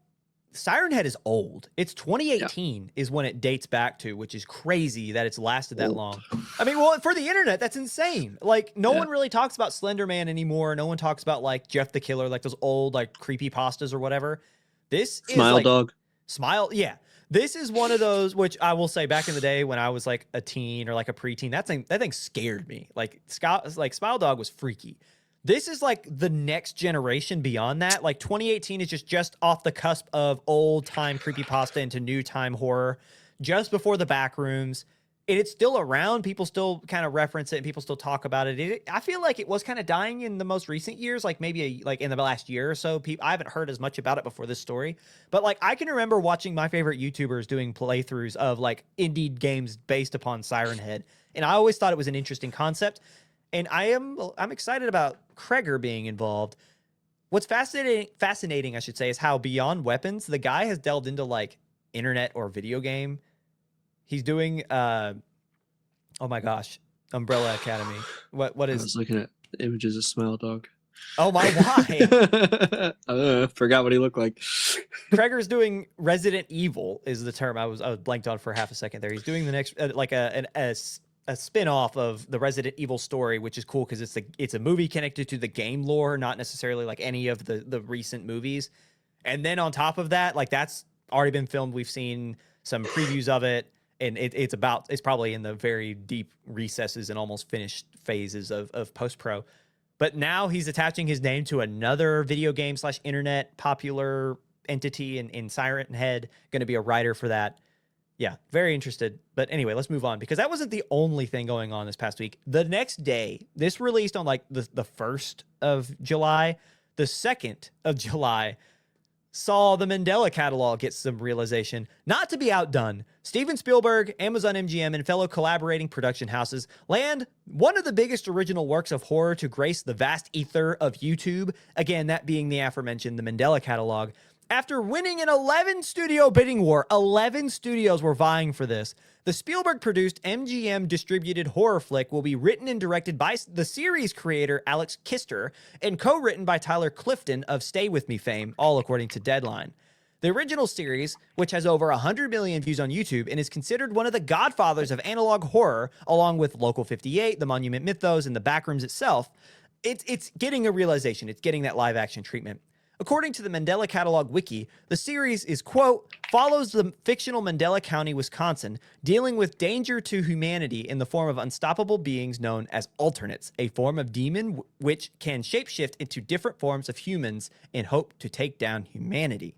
Siren Head is old. It's 2018 is when it dates back to, which is crazy that it's lasted that long. I mean, well, for the internet, that's insane. Like, no one really talks about Slender Man anymore. No one talks about, like, Jeff the Killer, like those old, like, creepy pastas or whatever. This is Smile like, Dog. Yeah. This is one of those, which I will say back in the day when I was like a teen or like a preteen, that thing scared me. Like Smile Dog was freaky. This is like the next generation beyond that. Like 2018 is just off the cusp of old time creepypasta into new time horror, just before the Backrooms. And it's still around. People still kind of reference it and people still talk about it. I feel like it was kind of dying in the most recent years, like maybe like in the last year or so. I haven't heard as much about it before this story, but like I can remember watching my favorite YouTubers doing playthroughs of like indie games based upon Siren Head. And I always thought it was an interesting concept. And I'm excited about Kreger being involved. What's fascinating, I should say, is how beyond Weapons, the guy has delved into like internet or video game. He's doing, oh my gosh, Umbrella Academy. What is? I was looking at images of Smile Dog. Oh my, why? Forgot what he looked like. Kreger's doing Resident Evil is the term I was blanked on for half a second there. He's doing the next like a spin-off of the Resident Evil story, which is cool because it's a movie connected to the game lore, not necessarily like any of the recent movies. And then on top of that, like that's already been filmed. We've seen some previews of it, and it's probably in the very deep recesses and almost finished phases of post-pro. But now he's attaching his name to another video game / internet popular entity in Siren Head, going to be a writer for that. Yeah, very interested. But anyway, let's move on because that wasn't the only thing going on this past week. The next day, this released on like the 1st of July. The 2nd of July saw the Mandela catalog get some realization. Not to be outdone, Steven Spielberg, Amazon MGM, and fellow collaborating production houses land one of the biggest original works of horror to grace the vast ether of YouTube. Again, that being the aforementioned the Mandela catalog. After winning an 11 studio bidding war, 11 studios were vying for this. The Spielberg-produced MGM distributed horror flick will be written and directed by the series creator Alex Kister and co-written by Tyler Clifton of Stay With Me fame, all according to Deadline. The original series, which has over 100 million views on YouTube and is considered one of the godfathers of analog horror, along with Local 58, The Monument Mythos, and The Backrooms itself, it's getting a realization. It's getting that live action treatment. According to the Mandela Catalog Wiki, the series is, quote, follows the fictional Mandela County, Wisconsin, dealing with danger to humanity in the form of unstoppable beings known as alternates, a form of demon which can shapeshift into different forms of humans in hope to take down humanity.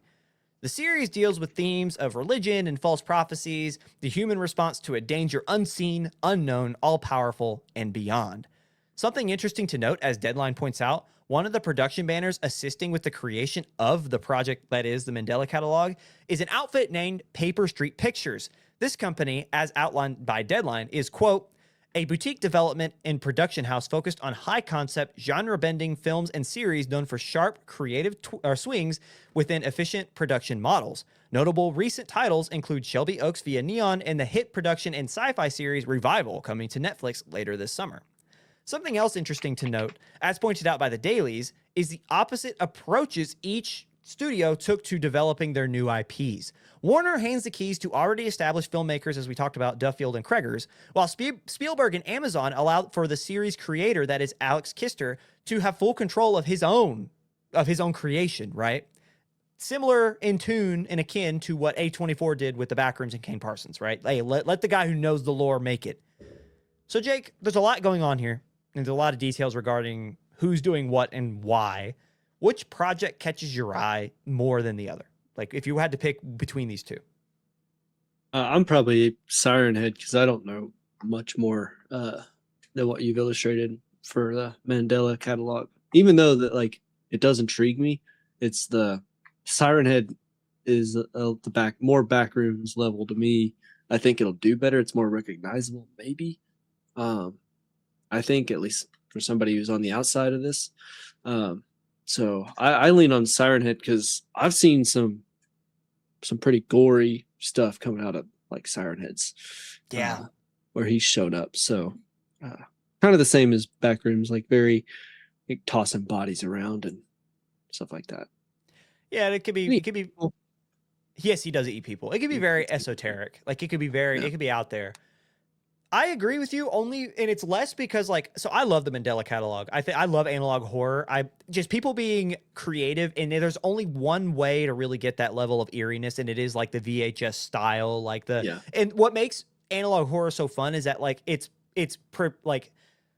The series deals with themes of religion and false prophecies, the human response to a danger unseen, unknown, all-powerful, and beyond. Something interesting to note, as Deadline points out, one of the production banners assisting with the creation of the project that is the Mandela Catalog is an outfit named Paper Street Pictures. This company, as outlined by Deadline, is, quote, a boutique development and production house focused on high-concept, genre-bending films and series known for sharp, creative swings within efficient production models. Notable recent titles include Shelby Oaks via Neon and the hit production and sci-fi series Revival, coming to Netflix later this summer. Something else interesting to note, as pointed out by the dailies, is the opposite approaches each studio took to developing their new IPs. Warner hands the keys to already established filmmakers, as we talked about, Duffield and Cregers, while Spielberg and Amazon allowed for the series creator, that is Alex Kister, to have full control of his own creation, right? Similar in tune and akin to what A24 did with The Backrooms and Kane Parsons, right? Hey, let the guy who knows the lore make it. So, Jake, there's a lot going on here. And there's a lot of details regarding who's doing what and why. Which project catches your eye more than the other? Like, if you had to pick between these two. I'm probably Siren Head because I don't know much more than what you've illustrated for the Mandela catalog. Even though that, like, it does intrigue me, it's the Siren Head is the more backrooms level to me. I think it'll do better. It's more recognizable, maybe. I think, at least for somebody who's on the outside of this. So I lean on Siren Head because I've seen some pretty gory stuff coming out of like Siren Heads. Yeah. Where he's shown up. So kind of the same as Backrooms, like very like, tossing bodies around and stuff like that. Yeah, it could be. Yes, he does eat people. It could be very esoteric. Like it could be it could be out there. I agree with you only, and it's less because so I love the Mandela catalog. I love analog horror. Just people being creative, and there's only one way to really get that level of eeriness, and it is like the VHS style, and what makes analog horror so fun is that it's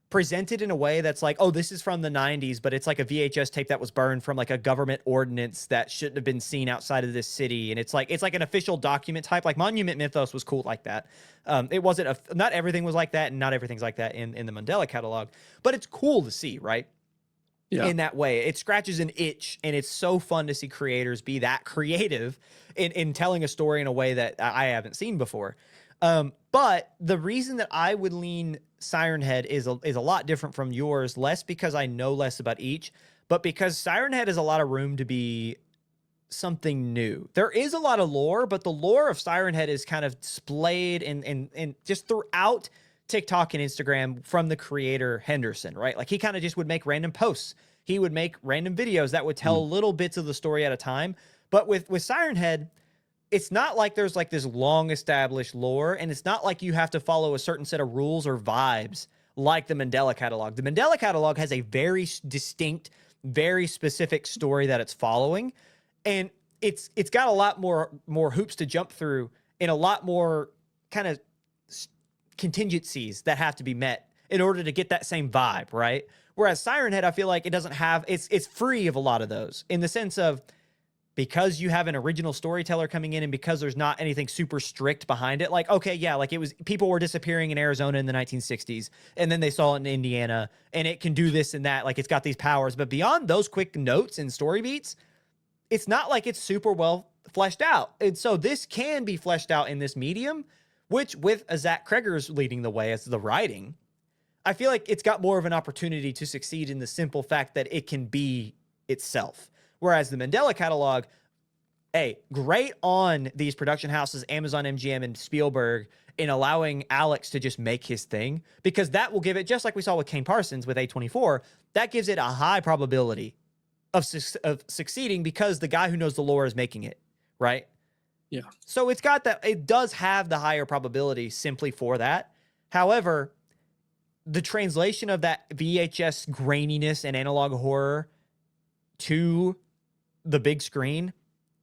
presented in a way that's like, oh, this is from the 90s, but it's like a VHS tape that was burned from like a government ordinance that shouldn't have been seen outside of this city. And it's like an official document type, like Monument Mythos was cool like that. It wasn't, not everything was like that, and not everything's like that in the Mandela catalog, but it's cool to see, right? Yeah. In that way, it scratches an itch, and it's so fun to see creators be that creative in telling a story in a way that I haven't seen before. But the reason that I would lean Siren Head is a lot different from yours, less because I know less about each, but because Siren Head has a lot of room to be something new. There is a lot of lore, but the lore of Siren Head is kind of splayed and just throughout TikTok and Instagram from the creator Henderson, right? Like he kind of just would make random posts. He would make random videos that would tell little bits of the story at a time. But with Siren Head, it's not like there's like this long established lore, and it's not like you have to follow a certain set of rules or vibes like the Mandela catalog. The Mandela catalog has a very distinct, very specific story that it's following, and it's got a lot more hoops to jump through and a lot more kind of contingencies that have to be met in order to get that same vibe, right? Whereas Siren Head, I feel like it doesn't have, it's free of a lot of those, in the sense of, because you have an original storyteller coming in and because there's not anything super strict behind it. Like, okay, yeah, like it was, people were disappearing in Arizona in the 1960s, and then they saw it in Indiana, and it can do this and that. Like, it's got these powers. But beyond those quick notes and story beats, it's not like it's super well fleshed out. And so this can be fleshed out in this medium, which with a Zach Cregger's leading the way as the writing, I feel like it's got more of an opportunity to succeed in the simple fact that it can be itself. Whereas the Mandela catalog, hey, great on these production houses, Amazon, MGM, and Spielberg, in allowing Alex to just make his thing, because that will give it, just like we saw with Kane Parsons with A24, that gives it a high probability of succeeding because the guy who knows the lore is making it, right? Yeah. So it's got that, it does have the higher probability simply for that. However, the translation of that VHS graininess and analog horror to the big screen,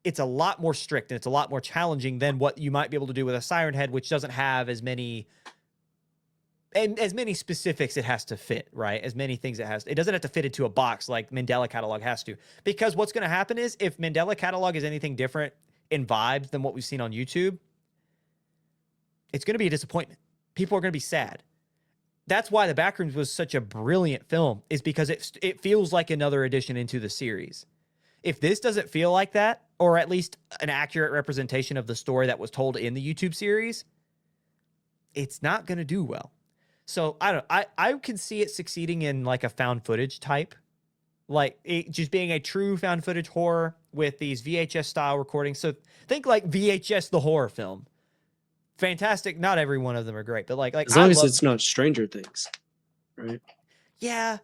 it's a lot more strict and it's a lot more challenging than what you might be able to do with a Siren Head, which doesn't have as many specifics it has to fit, right? As many things it doesn't have to fit into a box like Mandela Catalog has to. Because what's going to happen is, if Mandela Catalog is anything different in vibes than what we've seen on YouTube, it's going to be a disappointment. People are going to be sad. That's why The Backrooms was such a brilliant film, is because it feels like another addition into the series. If this doesn't feel like that, or at least an accurate representation of the story that was told in the YouTube series, it's not going to do well. So I can see it succeeding in like a found footage type, like it just being a true found footage horror with these VHS style recordings. So think like VHS, the horror film. Fantastic. Not every one of them are great, but like as long as it's not Stranger Things, right? Yeah,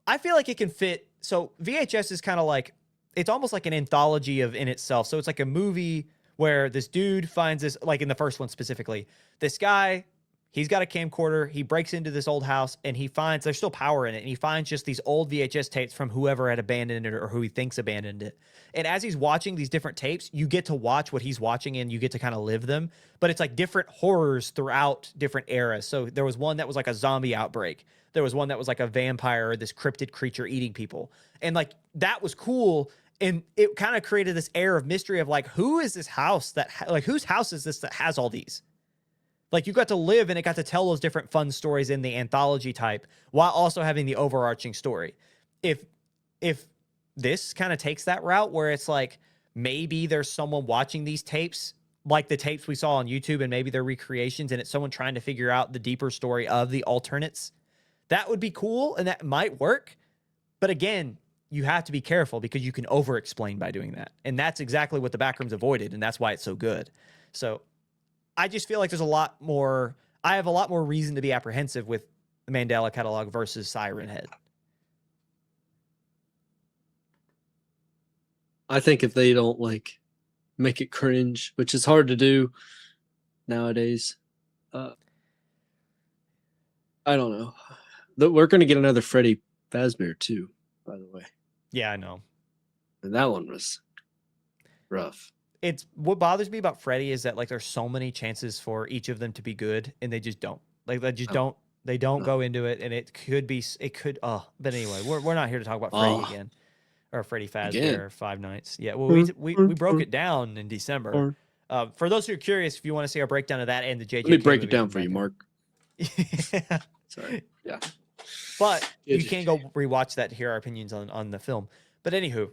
I feel like it can fit. So VHS is kind of like, it's almost like an anthology in itself. So it's like a movie where this dude finds this, like in the first one specifically, this guy, he's got a camcorder, he breaks into this old house and he finds, there's still power in it, and he finds just these old VHS tapes from whoever had abandoned it or who he thinks abandoned it. And as he's watching these different tapes, you get to watch what he's watching and you get to kind of live them. But it's like different horrors throughout different eras. So there was one that was like a zombie outbreak. There was one that was like a vampire or this cryptid creature eating people. And like that was cool. And it kind of created this air of mystery of like, who is this house like whose house is this that has all these? Like you got to live and it got to tell those different fun stories in the anthology type while also having the overarching story. If this kind of takes that route where it's like, maybe there's someone watching these tapes, like the tapes we saw on YouTube, and maybe they're recreations and it's someone trying to figure out the deeper story of the alternates, that would be cool and that might work. But again, you have to be careful because you can over-explain by doing that. And that's exactly what The Backrooms avoided, and that's why it's so good. So I just feel like there's a lot more, I have a lot more reason to be apprehensive with the Mandela Catalog versus Siren Head. I think if they don't like make it cringe, which is hard to do nowadays, I don't know. We're going to get another Freddy Fazbear too, by the way. Yeah, I know. And that one was rough. It's what bothers me about Freddy is that like there's so many chances for each of them to be good and they just don't. Like they just don't go into it, and it could but anyway, we're not here to talk about Freddy again. Or Freddy Fazbear Five Nights. Yeah, well, we broke it down in December. For those who are curious, if you want to see our breakdown of that and the JJ, let me break it down for you, Mark. Yeah. Sorry. Yeah. But you can go rewatch that to hear our opinions on the film. But anywho,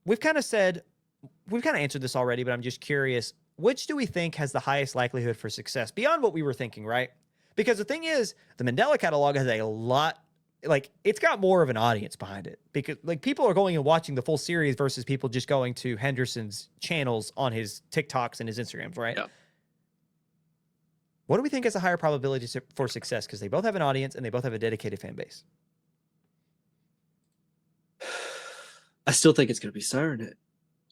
we've kind of answered this already, but I'm just curious, which do we think has the highest likelihood for success beyond what we were thinking, right? Because the thing is, the Mandela Catalog has a lot, like it's got more of an audience behind it, because like people are going and watching the full series versus people just going to Henderson's channels on his TikToks and his Instagrams, right? Yeah. What do we think is a higher probability for success? Because they both have an audience and they both have a dedicated fan base. I still think it's going to be Siren Head.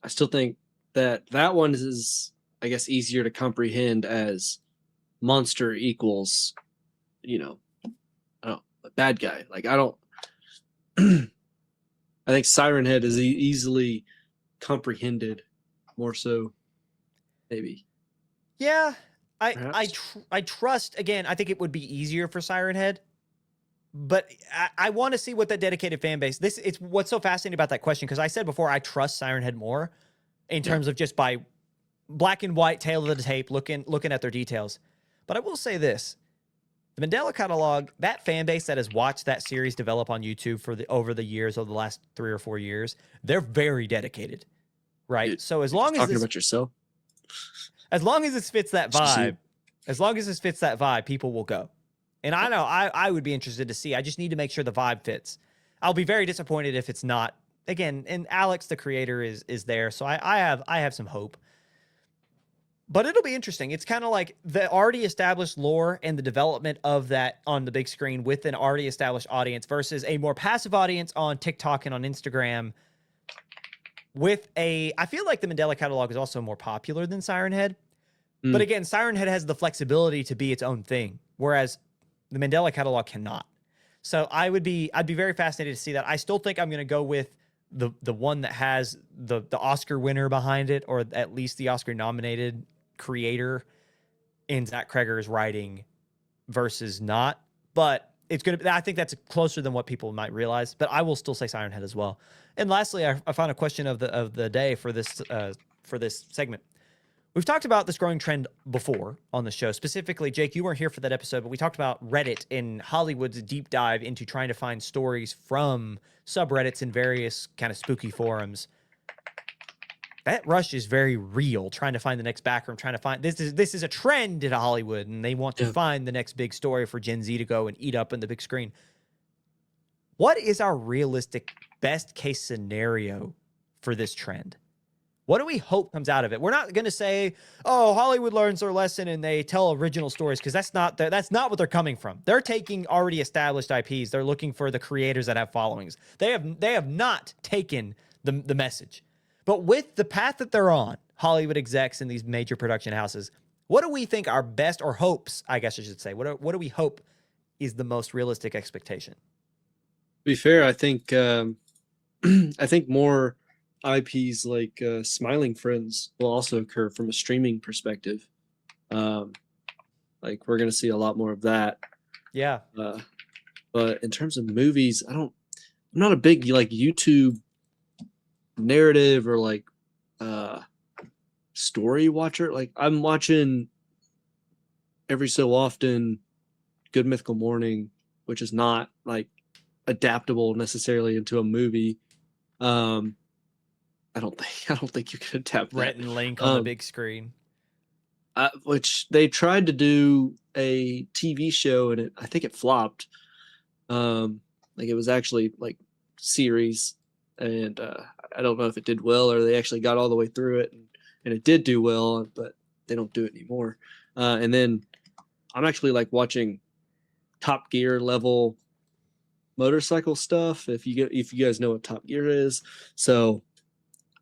I still think that one is, I guess, easier to comprehend as monster equals, I don't know, a bad guy. Like I think Siren Head is easily comprehended more so, maybe. Yeah. I trust, again, I think it would be easier for Siren Head, but I want to see what that dedicated fan base, it's what's so fascinating about that question. Cause I said before, I trust Siren Head more in terms of just by black and white, tail of the tape, looking at their details. But I will say this, the Mandela Catalog, that fan base that has watched that series develop on YouTube over the years, over the last 3 or 4 years, they're very dedicated. Right. Dude, so as long as talking about yourself, as long as this fits that vibe, people will go. And I know I would be interested to see. I just need to make sure the vibe fits. I'll be very disappointed if it's not again, and Alex, the creator, is there, so I have some hope. But it'll be interesting. It's kind of like the already established lore and the development of that on the big screen with an already established audience versus a more passive audience on TikTok and on Instagram. I feel like the Mandela catalog is also more popular than Siren Head. But again, Siren Head has the flexibility to be its own thing, whereas the Mandela catalog cannot. So I'd be very fascinated to see that. I still think I'm going to go with the one that has the Oscar winner behind it, or at least the Oscar nominated creator in Zach Kreger's writing versus not. But it's going to be, I think that's closer than what people might realize, but I will still say Siren Head as well. And lastly, I found a question of the day for this segment. We've talked about this growing trend before on the show. Specifically, Jake, you weren't here for that episode, but we talked about Reddit and Hollywood's deep dive into trying to find stories from subreddits and various kind of spooky forums. That rush is very real, trying to find the next backroom, trying to find this is a trend in Hollywood, and they want to find the next big story for Gen Z to go and eat up in the big screen. What is our realistic best case scenario for this trend? What do we hope comes out of it? We're not going to say, oh, Hollywood learns their lesson and they tell original stories, because that's not what they're coming from. They're taking already established IPs. They're looking for the creators that have followings. They have not taken the message. But with the path that they're on, Hollywood execs in these major production houses, what do we think our best, or hopes, I guess I should say, what do we hope is the most realistic expectation? To be fair, I think I think more IPs like Smiling Friends will also occur from a streaming perspective. Like we're gonna see a lot more of that. Yeah. But in terms of movies, I'm not a big like YouTube narrative or like story watcher. Like I'm watching every so often Good Mythical Morning, which is not like adaptable necessarily into a movie. I don't think you can adapt Rhett that. and Link on the big screen. Which they tried to do a TV show, and I think it flopped. Like it was actually like series, and I don't know if it did well or they actually got all the way through it, and it did do well, but they don't do it anymore. And then I'm actually like watching Top Gear level motorcycle stuff. If you guys know what Top Gear is, so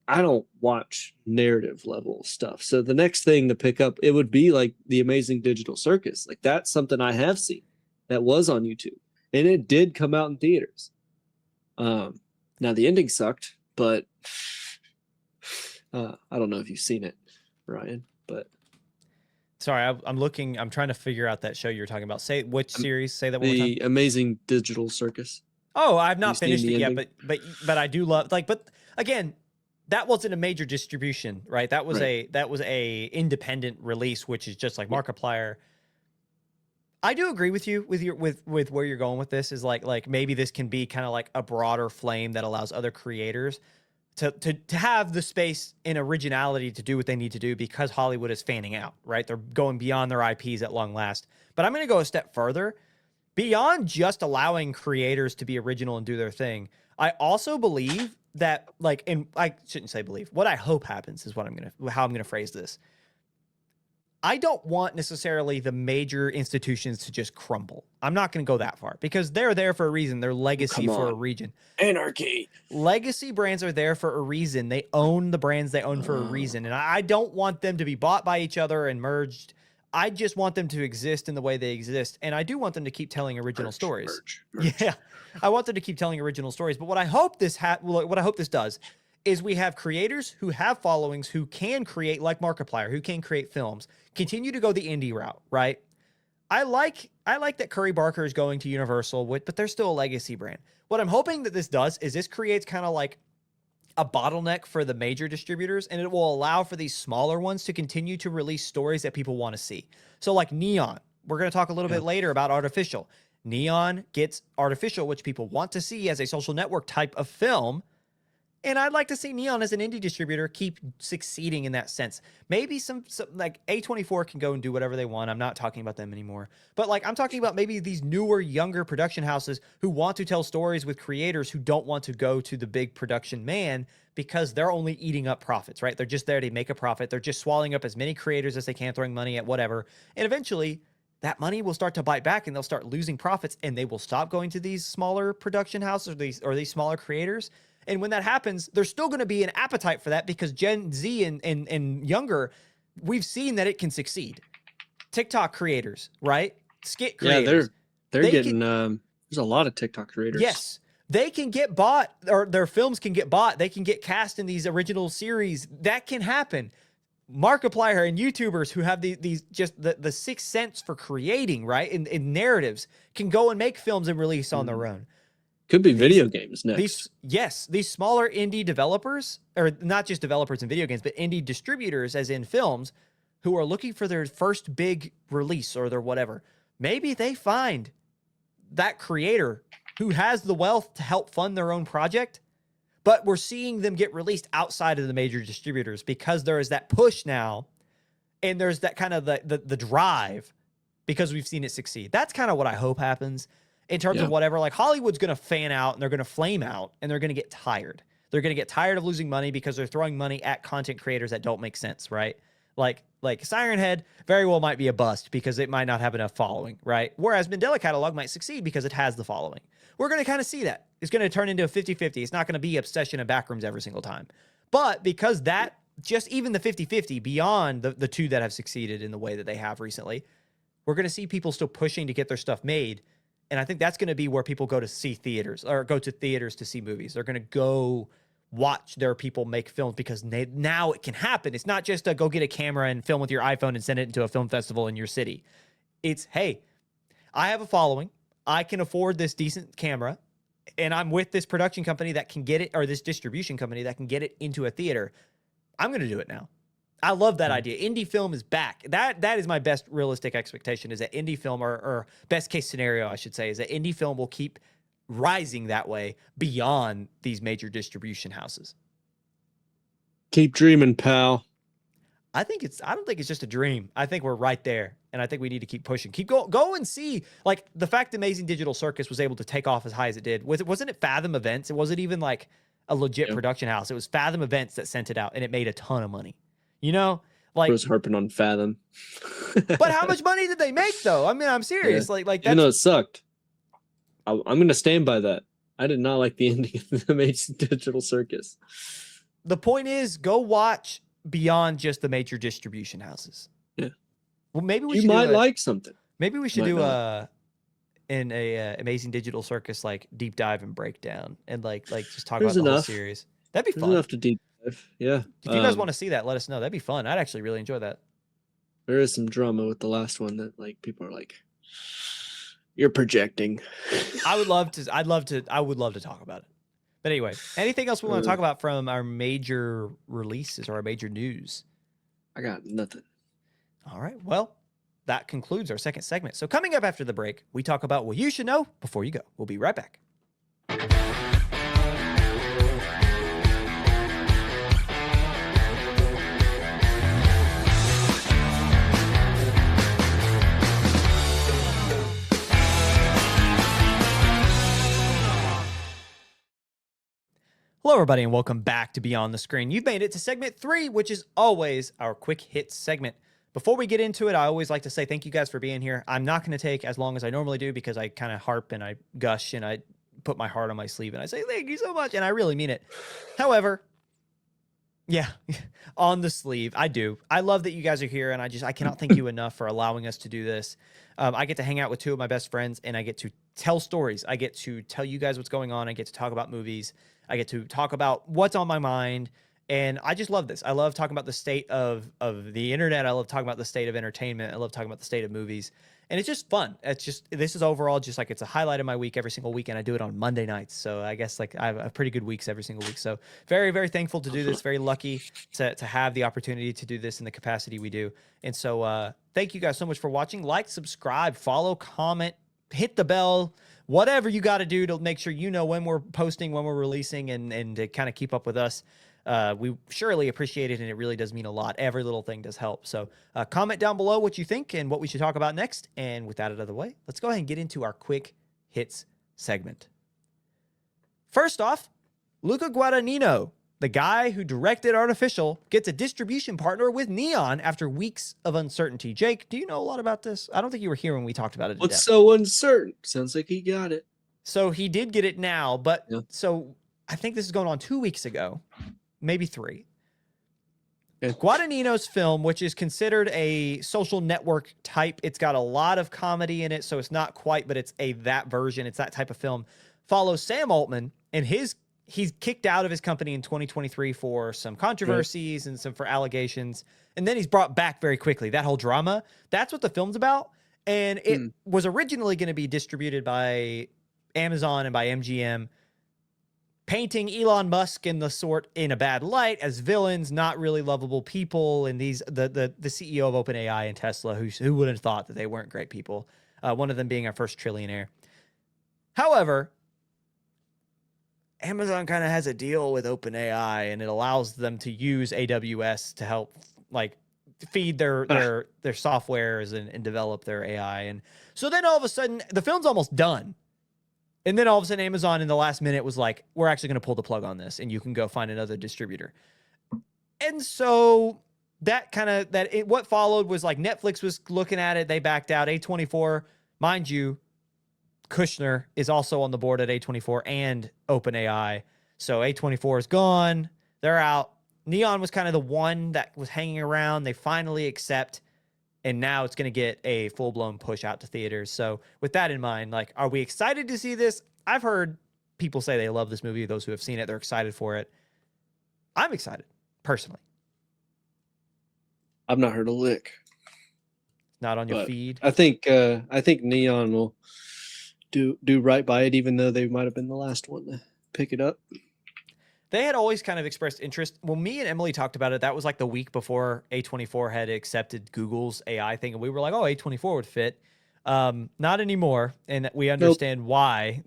I don't watch narrative level stuff. So the next thing to pick up, it would be like The Amazing Digital Circus. Like that's something I have seen that was on YouTube, and it did come out in theaters. Now the ending sucked, but I don't know if you've seen it, Ryan. But sorry, I'm looking. I'm trying to figure out that show you're talking about. Say which series? Say that one more time. The Amazing Digital Circus. Oh, I've not finished it yet, ending? but I do love like. But again, that wasn't a major distribution, right? That was a independent release, which is just like Markiplier. I do agree with you with where you're going with this. Is like maybe this can be kind of like a broader flame that allows other creators to have the space and originality to do what they need to do, because Hollywood is fanning out, right? They're going beyond their IPs at long last. But I'm going to go a step further. Beyond just allowing creators to be original and do their thing, I also believe that, like, and I shouldn't say believe, what I hope happens is how I'm going to phrase this. I don't want necessarily the major institutions to just crumble. I'm not going to go that far, because they're there for a reason. They're legacy for a region. Anarchy. Legacy brands are there for a reason. They own the brands they own for a reason. And I don't want them to be bought by each other and merged. I just want them to exist in the way they exist. And I do want them to keep telling original stories. Merge. Yeah. I want them to keep telling original stories. But what I hope this does is we have creators who have followings, who can create, like Markiplier, who can create films, continue to go the indie route, right? I like that Curry Barker is going to Universal, but they're still a legacy brand. What I'm hoping that this does is this creates kind of like a bottleneck for the major distributors, and it will allow for these smaller ones to continue to release stories that people want to see. So like Neon, we're going to talk a little bit later about Artificial. Neon gets Artificial, which people want to see as a social network type of film, And I'd like to see Neon as an indie distributor keep succeeding in that sense. Maybe some like A24 can go and do whatever they want. I'm not talking about them anymore. But like I'm talking about maybe these newer, younger production houses who want to tell stories with creators who don't want to go to the big production man because they're only eating up profits, right? They're just there to make a profit. They're just swallowing up as many creators as they can, throwing money at whatever. And eventually that money will start to bite back and they'll start losing profits and they will stop going to these smaller production houses or these smaller creators. And when that happens, there's still going to be an appetite for that because Gen Z and younger, we've seen that it can succeed. TikTok creators, right? Skit creators. Yeah, they're getting there's a lot of TikTok creators. Yes. They can get bought, or their films can get bought. They can get cast in these original series. That can happen. Markiplier and YouTubers who have these just the sixth sense for creating, right? In narratives can go and make films and release on their own. Could be video games next. These smaller indie developers, or not just developers in video games, but indie distributors, as in films, who are looking for their first big release or their whatever. Maybe they find that creator who has the wealth to help fund their own project, but we're seeing them get released outside of the major distributors because there is that push now, and there's that kind of the drive because we've seen it succeed. That's kind of what I hope happens. In terms of whatever, like Hollywood's going to fan out and they're going to flame out and they're going to get tired. They're going to get tired of losing money because they're throwing money at content creators that don't make sense, right? Like Siren Head very well might be a bust because it might not have enough following, right? Whereas Mandela Catalog might succeed because it has the following. We're going to kind of see that. It's going to turn into a 50-50. It's not going to be obsession and backrooms every single time. But because that, just even the 50-50 beyond the two that have succeeded in the way that they have recently, we're going to see people still pushing to get their stuff made. And I think that's going to be where people go to see theaters or go to theaters to see movies. They're going to go watch their people make films because now it can happen. It's not just go get a camera and film with your iPhone and send it into a film festival in your city. It's, hey, I have a following. I can afford this decent camera and I'm with this production company that can get it, or this distribution company that can get it into a theater. I'm going to do it now. I love that idea. Indie film is back. That is my best realistic expectation, is that indie film, or best case scenario, I should say, is that indie film will keep rising that way beyond these major distribution houses. Keep dreaming, pal. I don't think it's just a dream. I think we're right there. And I think we need to keep pushing. Go and see, like, the fact Amazing Digital Circus was able to take off as high as it did. Wasn't it Fathom Events? It wasn't even like a legit production house. It was Fathom Events that sent it out, and it made a ton of money. You know, like, I was harping on Fathom. But how much money did they make though? I mean, I'm serious. Yeah. Like that's, even though it sucked, I'm going to stand by that. I did not like the ending of the Amazing Digital Circus. The point is, go watch beyond just the major distribution houses. Yeah. Well, maybe we you should might like something. Maybe we should do an Amazing Digital Circus like deep dive and breakdown, and like just talk about the whole series. That'd be fun. Enough to deep dive. Yeah. If you guys want to see that, let us know. That'd be fun. I'd actually really enjoy that. There is some drama with the last one that, like, people are like, you're projecting. I would love to talk about it. But anyway, anything else we want to talk about from our major releases or our major news? I got nothing. All right. Well, that concludes our second segment. So coming up after the break, we talk about what you should know before you go. We'll be right back. Hello, everybody, and welcome back to Beyond the Screen. You've made it to segment 3, which is always our quick hits segment. Before we get into it, I always like to say thank you guys for being here. I'm not going to take as long as I normally do because I kind of harp and I gush and I put my heart on my sleeve and I say thank you so much, and I really mean it. However, yeah, on the sleeve, I do. I love that you guys are here, and I cannot thank you enough for allowing us to do this. I get to hang out with two of my best friends, and I get to tell stories. I get to tell you guys what's going on. I get to talk about movies. I get to talk about what's on my mind, and I just love this. I love talking about the state of the internet. I love talking about the state of entertainment. I love talking about the state of movies, and it's just fun. This is overall just like it's a highlight of my week every single week, and I do it on Monday nights. So I guess like I have pretty good weeks every single week. So very, very thankful to do this. Very lucky to have the opportunity to do this in the capacity we do. And so thank you guys so much for watching. Like, subscribe, follow, comment, hit the bell, whatever you got to do to make sure you know when we're posting, when we're releasing, and to kind of keep up with us. We surely appreciate it, and it really does mean a lot. Every little thing does help. So comment down below what you think and what we should talk about next. And with that out of the way, let's go ahead and get into our quick hits segment. First off, Luca Guadagnino, the guy who directed Artificial, gets a distribution partner with Neon after weeks of uncertainty. Jake, do you know a lot about this? I don't think you were here when we talked about it. What's so uncertain? Sounds like he got it. So he did get it now, but Yeah. so I think this is going on 2 weeks ago, maybe 3. Okay. Guadagnino's film, which is considered a social network type, it's got a lot of comedy in it, so it's not quite, but it's that version. It's that type of film. Follows Sam Altman, and he's kicked out of his company in 2023 for some controversies and for allegations, and then he's brought back very quickly. That whole drama, that's what the film's about, and it was originally going to be distributed by Amazon and by MGM, painting Elon Musk and the sort in a bad light as villains, not really lovable people, and the CEO of OpenAI and Tesla, who would have thought that they weren't great people, one of them being our first trillionaire. However, Amazon kind of has a deal with OpenAI, and it allows them to use AWS to help feed their softwares and develop their AI. And so then all of a sudden the film's almost done. And then all of a sudden Amazon in the last minute was like, we're actually going to pull the plug on this and you can go find another distributor. And so what followed was like Netflix was looking at it. They backed out. A24, mind you, Kushner is also on the board at A24 and OpenAI. So A24 is gone. They're out. Neon was kind of the one that was hanging around. They finally accept, and now it's going to get a full-blown push out to theaters. So with that in mind, like, are we excited to see this? I've heard people say they love this movie. Those who have seen it, they're excited for it. I'm excited, personally. I've not heard a lick. Not on your feed? I think Neon will do right by it, even though they might have been the last one to pick it up. They had always kind of expressed interest. Well, me and Emily talked about it. That was like the week before A24 had accepted Google's AI thing. And we were like, oh, A24 would fit. Not anymore. And we understand why.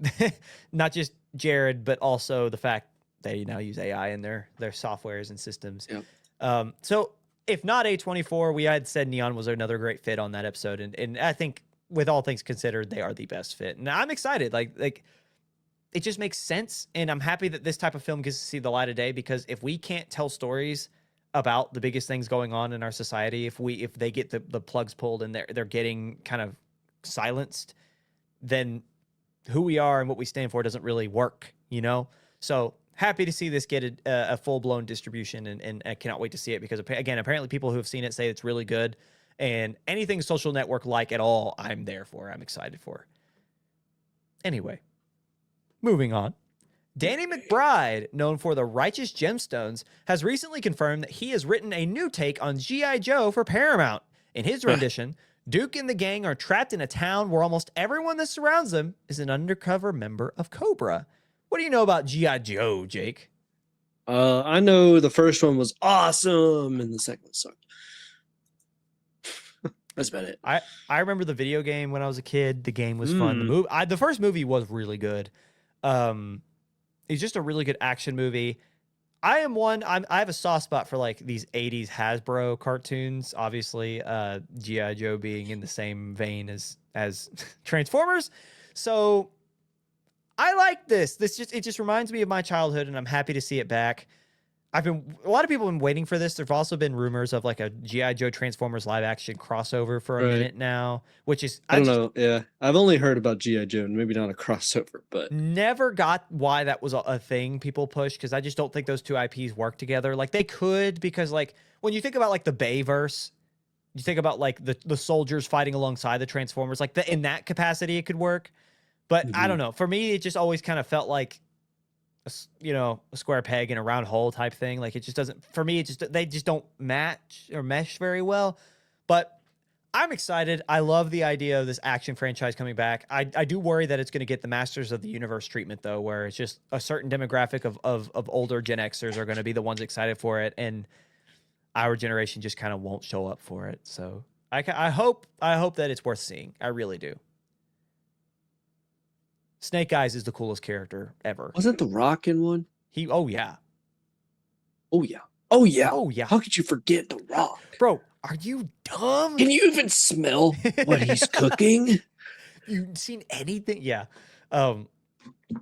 Not just Jared, but also the fact they now use AI in their softwares and systems. Yep. So if not A24, we had said Neon was another great fit on that episode. And I think with all things considered, they are the best fit. And I'm excited. Like it just makes sense. And I'm happy that this type of film gets to see the light of day, because if we can't tell stories about the biggest things going on in our society, if they get the plugs pulled and they're getting kind of silenced, then who we are and what we stand for doesn't really work, you know? So happy to see this get a full-blown distribution, and I cannot wait to see it, because again, apparently people who have seen it say it's really good, and anything social network like at all, I'm there for. I'm excited for. Anyway, moving on. Danny McBride, known for The Righteous Gemstones, has recently confirmed that he has written a new take on G.I. Joe for Paramount. In his rendition, Duke and the gang are trapped in a town where almost everyone that surrounds them is an undercover member of Cobra. What do you know about G.I. Joe, Jake? I know the first one was awesome and the second one sucked. That's about it. I remember the video game when I was a kid. The game was fun. The first movie was really good. It's just a really good action movie. I have a soft spot for like these 80s Hasbro cartoons, obviously, G.I. Joe being in the same vein as Transformers. So I like this. It just reminds me of my childhood, and I'm happy to see it back. A lot of people have been waiting for this. There've also been rumors of like a G.I. Joe Transformers live action crossover for a minute now, which is, I don't know. Yeah. I've only heard about G.I. Joe, and maybe not a crossover, but never got why that was a thing people push, because I just don't think those two IPs work together. Like they could, because like when you think about like the Bayverse, you think about like the soldiers fighting alongside the Transformers, like in that capacity it could work. But I don't know. For me, it just always kind of felt like a square peg in a round hole type thing. Like it just doesn't, for me, they just don't match or mesh very well. But I'm excited. I love the idea of this action franchise coming back. I do worry that it's going to get the Masters of the Universe treatment, though, where it's just a certain demographic of older Gen Xers are going to be the ones excited for it, and our generation just kind of won't show up for it. So I hope that it's worth seeing. I really do. Snake Eyes is the coolest character ever. Wasn't The Rock in one? Oh yeah. Oh yeah. Oh yeah. Oh yeah. How could you forget The Rock? Bro, are you dumb? Can you even smell what he's cooking? You seen anything? Yeah.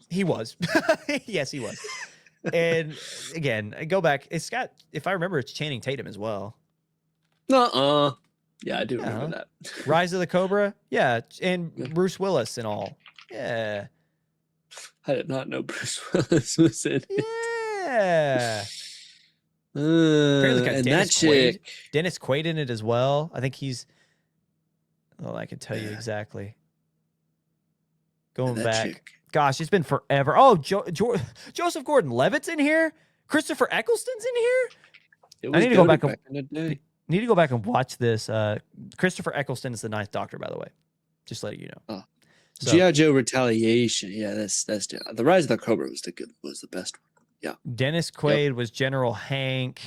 He was. Yes, he was. And again, I go back. It's got, if I remember, it's Channing Tatum as well. Nuh-uh. Yeah, I do remember that. Rise of the Cobra. Yeah. And Yeah. Bruce Willis and all. Yeah. I did not know Bruce Willis was in it. Yeah. Apparently got And Dennis that chick. Dennis Quaid in it as well. I think he's. Oh, I can tell you exactly. Going that back. chick. Gosh, it's been forever. Oh, Joseph Gordon-Levitt's in here. Christopher Eccleston's in here. It I was need to go goated back in the day. Need to go back and watch this. Christopher Eccleston is the Ninth Doctor, by the way. Just letting you know. Oh. So, G.I. Joe Retaliation. Yeah, that's the Rise of the Cobra was the best one. Yeah. Dennis Quaid was General Hank.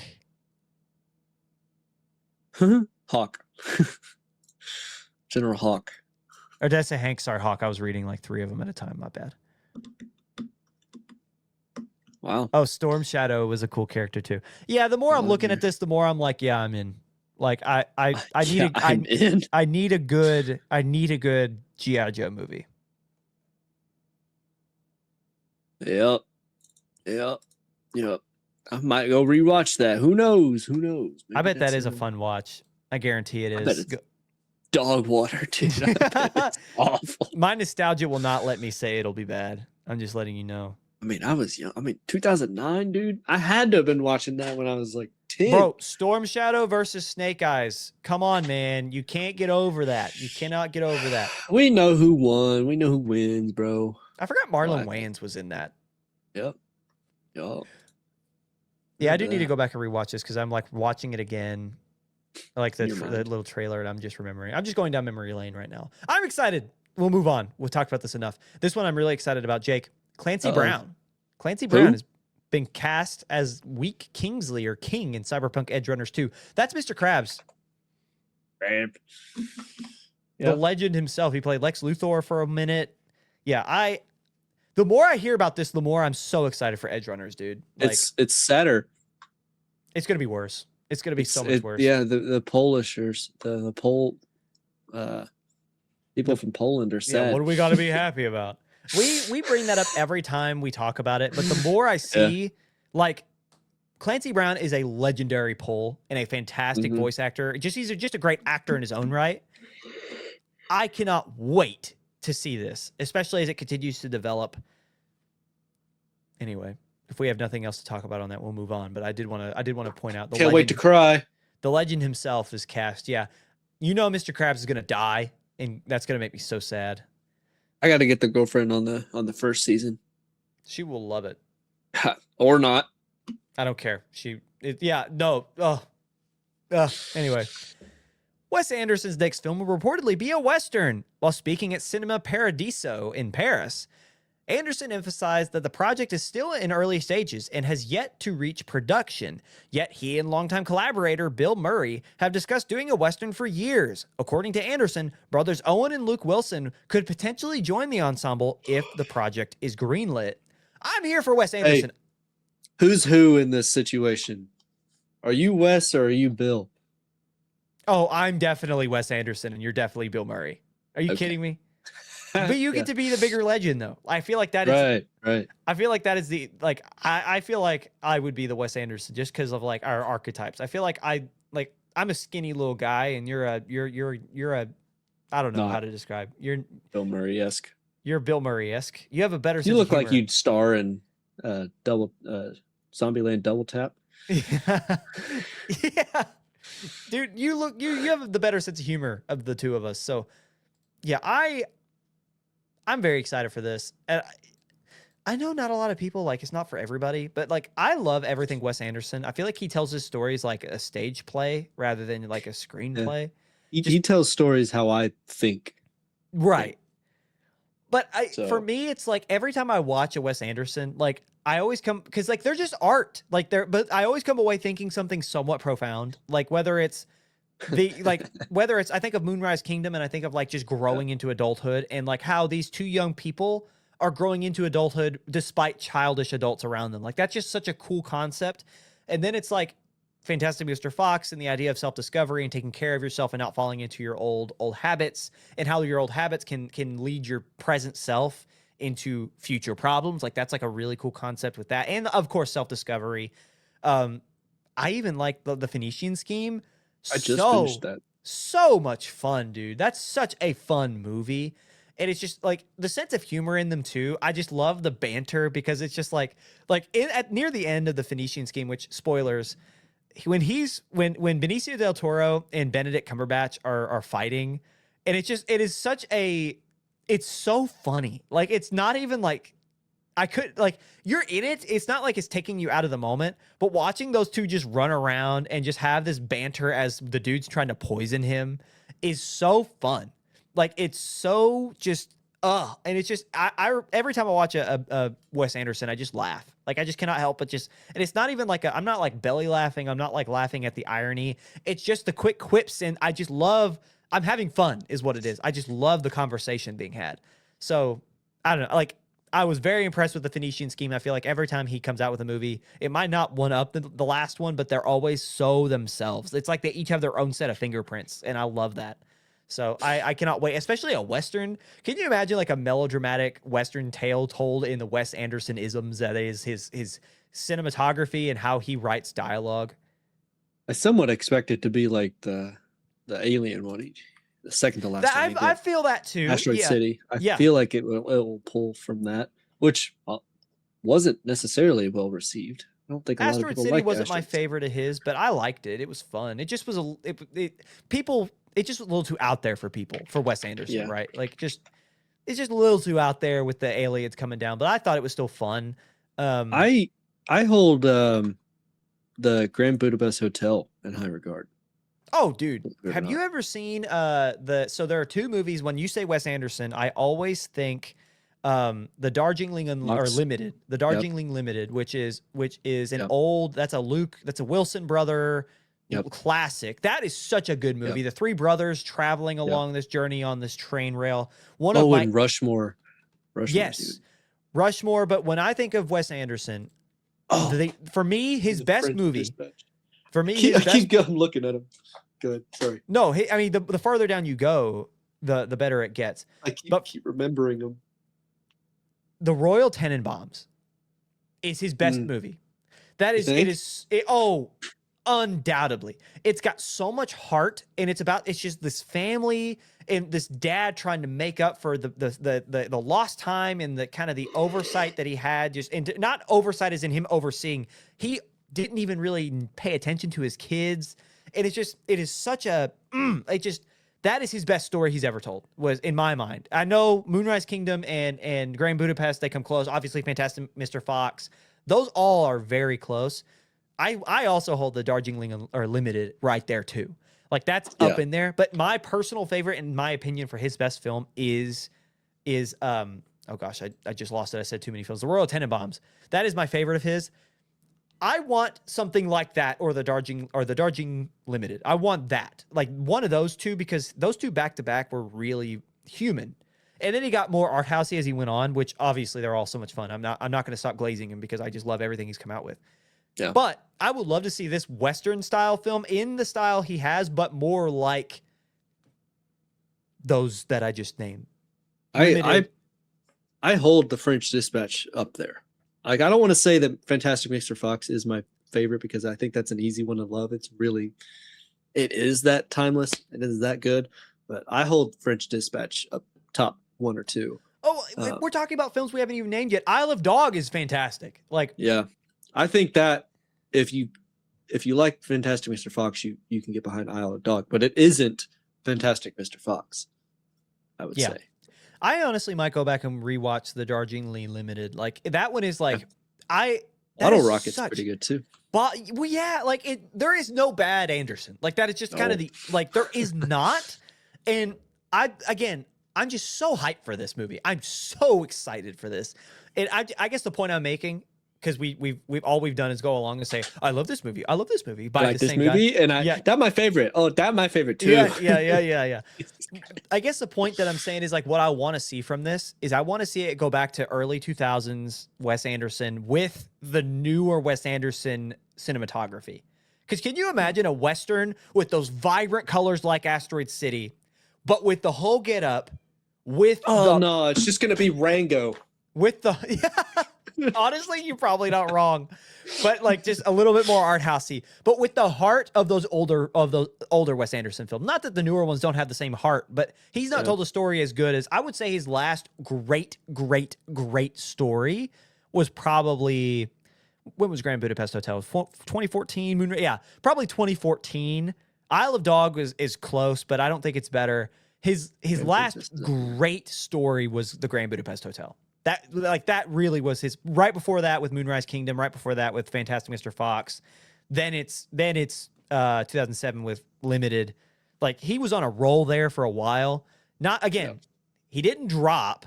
Hawk. General Hawk. Or did I say Hank? Sorry, Hawk. I was reading like 3 of them at a time. My bad. Wow. Oh, Storm Shadow was a cool character too. Yeah, the more I'm looking at this, the more I'm like, yeah, I'm in. Like I need a good G.I. Joe movie. Yep. I might go rewatch that. Who knows? Maybe I bet that that's is a fun watch. I guarantee it is. I bet it's dog water, dude. I bet it's awful. My nostalgia will not let me say it'll be bad. I'm just letting you know. I mean, I was young. 2009, dude. I had to have been watching that when I was like 10. Bro, Storm Shadow versus Snake Eyes. Come on, man. You can't get over that. You cannot get over that. We know who won. We know who wins, bro. I forgot Marlon Wayans was in that. Yep. Yeah, I do need to go back and rewatch this because I'm like watching it again. I like the little trailer, and I'm just remembering. I'm just going down memory lane right now. I'm excited. We'll move on. We'll talk about this enough. This one I'm really excited about, Jake. Clancy Brown. Clancy Brown has been cast as Weak Kingsley or King in Cyberpunk Edge Runners 2. That's Mr. Krabs. The legend himself. He played Lex Luthor for a minute. Yeah, the more I hear about this, the more I'm so excited for Edge Runners, dude. Like, it's sadder. It's gonna be worse. It's gonna be so much worse. Yeah, the Polishers, the people from Poland are sad. Yeah, what do we got to be happy about? We bring that up every time we talk about it, but the more I see, like, Clancy Brown is a legendary Pole and a fantastic voice actor. He's just a great actor in his own right. I cannot wait to see this, especially as it continues to develop. Anyway, if we have nothing else to talk about on that, we'll move on. But I did want to point out Can't wait to cry. The legend himself is cast. Yeah, you know, Mr. Krabs is gonna die, and that's gonna make me so sad. I got to get the girlfriend on the first season. She will love it, or not. I don't care. Anyway, Wes Anderson's next film will reportedly be a Western. While speaking at Cinema Paradiso in Paris, Anderson emphasized that the project is still in early stages and has yet to reach production. Yet he and longtime collaborator Bill Murray have discussed doing a Western for years. According to Anderson, brothers Owen and Luke Wilson could potentially join the ensemble if the project is greenlit. I'm here for Wes Anderson. Hey, who's who in this situation? Are you Wes or are you Bill? Oh, I'm definitely Wes Anderson, and you're definitely Bill Murray. Are you kidding me? But you get to be the bigger legend, though. I feel like that is right. I feel like that is the I feel like I would be the Wes Anderson just because of like our archetypes. I feel like I'm a skinny little guy, and you're a I don't know how to describe. You're Bill Murray-esque. You're Bill Murray-esque. You have a better. You look like you'd star in Zombieland Double Tap. Yeah, dude, you have the better sense of humor of the two of us. So, yeah, I'm very excited for this. And I know not a lot of people, like, it's not for everybody, but like I love everything Wes Anderson. I feel like he tells his stories like a stage play rather than like a screenplay. Yeah. He tells stories how I think. Right. But for me, it's like every time I watch a Wes Anderson, like I always come, because like they're just art, but I always come away thinking something somewhat profound, like whether it's I think of Moonrise Kingdom, and I think of like just growing into adulthood, and like how these two young people are growing into adulthood despite childish adults around them. Like that's just such a cool concept. And then it's like Fantastic Mr. Fox and the idea of self-discovery and taking care of yourself and not falling into your old habits, and how your old habits can lead your present self into future problems. Like that's like a really cool concept with that. And of course, self-discovery. I even like the Phoenician scheme. I just finished that. So much fun, dude. That's such a fun movie. And it's just like the sense of humor in them too. I just love the banter because it's just like at near the end of the Phoenician scheme, which spoilers, when Benicio del Toro and Benedict Cumberbatch are fighting, and it is such a, it's so funny. Like it's not even like you're in it. It's not like it's taking you out of the moment, but watching those two just run around and just have this banter as the dude's trying to poison him is so fun. Like it's so just, and it's just, I every time I watch a Wes Anderson, I just laugh. Like I just cannot help but just, and it's not even like I'm not like belly laughing. I'm not like laughing at the irony. It's just the quick quips. And I just love, I'm having fun is what it is. I just love the conversation being had. So I don't know, like, I was very impressed with the Phoenician scheme. I feel like every time he comes out with a movie, it might not one up the last one, but they're always so themselves. It's like they each have their own set of fingerprints, and I love that. So I cannot wait, especially a Western. Can you imagine like a melodramatic Western tale told in the Wes Anderson isms that is his cinematography and how he writes dialogue? I somewhat expect it to be like the Alien one, the second to last one. I feel that too. Asteroid City. I feel like it will pull from that, which wasn't necessarily well received. I don't think Asteroid City wasn't my favorite of his, but I liked it. It was fun. It just was it just was a little too out there for people, for Wes Anderson, right? Like it's just a little too out there with the aliens coming down, but I thought it was still fun. I hold the Grand Budapest Hotel in high regard. Oh, dude, have you ever seen so there are two movies. When you say Wes Anderson, I always think the Darjeeling Limited, Limited, which is an old, that's a Wilson brother classic. That is such a good movie. The three brothers traveling along this journey on this train rail. And Rushmore. Yes, Rushmore. But when I think of Wes Anderson, for me, his best movie. Dispatch. For me, I'm looking at him. Good. Sorry. No, I mean the farther down you go, the better it gets. I keep remembering him. The Royal Tenenbaums is his best movie. That is undoubtedly. It's got so much heart, and it's just this family and this dad trying to make up for the lost time and the kind of the oversight that he had. Not oversight as in him overseeing. He didn't even really pay attention to his kids. And it is such a, that is his best story he's ever told, was in my mind. I know Moonrise Kingdom and Grand Budapest, they come close. Obviously, Fantastic Mr. Fox. Those all are very close. I also hold the Darjeeling Limited right there too. Like that's up in there. But my personal favorite, in my opinion, for his best film is oh gosh, I just lost it. I said too many films. The Royal Tenenbaums. That is my favorite of his. I want something like that, or the Darjeeling Limited. I want that, like one of those two, because those two back to back were really human. And then he got more art housey as he went on, which obviously they're all so much fun. I'm not going to stop glazing him because I just love everything he's come out with. Yeah. But I would love to see this Western style film in the style he has, but more like those that I just named. I hold the French Dispatch up there. Like, I don't want to say that Fantastic Mr. Fox is my favorite because I think that's an easy one to love. It is that timeless. It is that good. But I hold French Dispatch up top one or two. Oh, we're talking about films we haven't even named yet. Isle of Dog is fantastic. Like, yeah, I think that if you like Fantastic Mr. Fox, you can get behind Isle of Dog. But it isn't Fantastic Mr. Fox, I would say. I honestly might go back and rewatch the Darjeeling Limited. Like that one is like, Bottle Rocket's pretty good too. But there is no bad Anderson. Like that is just kind of there is not. And I'm just so hyped for this movie. I'm so excited for this. And I guess the point I'm making, because we've all we've done is go along and say, I love this movie. I love this movie by like the this same movie, guy. and Yeah. that my favorite. Oh, that my favorite too. Yeah. I guess the point that I'm saying is like what I want to see from this is I want to see it go back to early 2000s Wes Anderson with the newer Wes Anderson cinematography. Because can you imagine a Western with those vibrant colors like Asteroid City, but with the whole get up, with Oh no, it's just gonna be Rango. with the yeah, honestly, you're probably not wrong, but like just a little bit more art housey, but with the heart of those older Wes Anderson films. Not that the newer ones don't have the same heart, but he's not told a story as good as I would say his last great story was probably when was Grand Budapest Hotel? 2014 Moonrise. Yeah, probably 2014. Isle of Dog is close, but I don't think it's better. His last great story was the Grand Budapest Hotel. That really was his. Right before that with Moonrise Kingdom, right before that with Fantastic Mr. Fox, then it's 2007 with Limited. Like he was on a roll there for a while. Not again, he didn't drop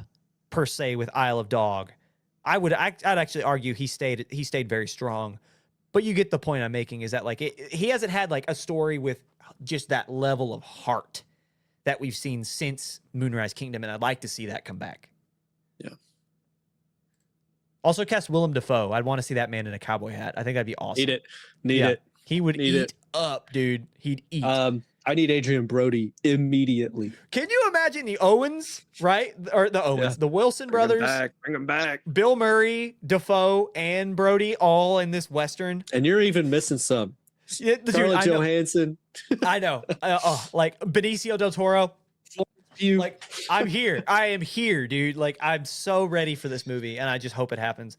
per se with Isle of Dog. I'd actually argue he stayed very strong. But you get the point I'm making is that like he hasn't had like a story with just that level of heart that we've seen since Moonrise Kingdom, and I'd like to see that come back. Yeah. Also cast Willem Dafoe. I'd want to see that man in a cowboy hat. I think that'd be awesome. Need it. He would eat up, dude. He'd eat. I need Adrian Brody immediately. Can you imagine the Owens, right? Or the Owens, the Wilson brothers. Bring them back. Bill Murray, Dafoe, and Brody all in this Western. And you're even missing some. Scarlett Johansson. I know. Like Benicio del Toro. Like I'm here. I am here, dude. Like I'm so ready for this movie, and I just hope it happens.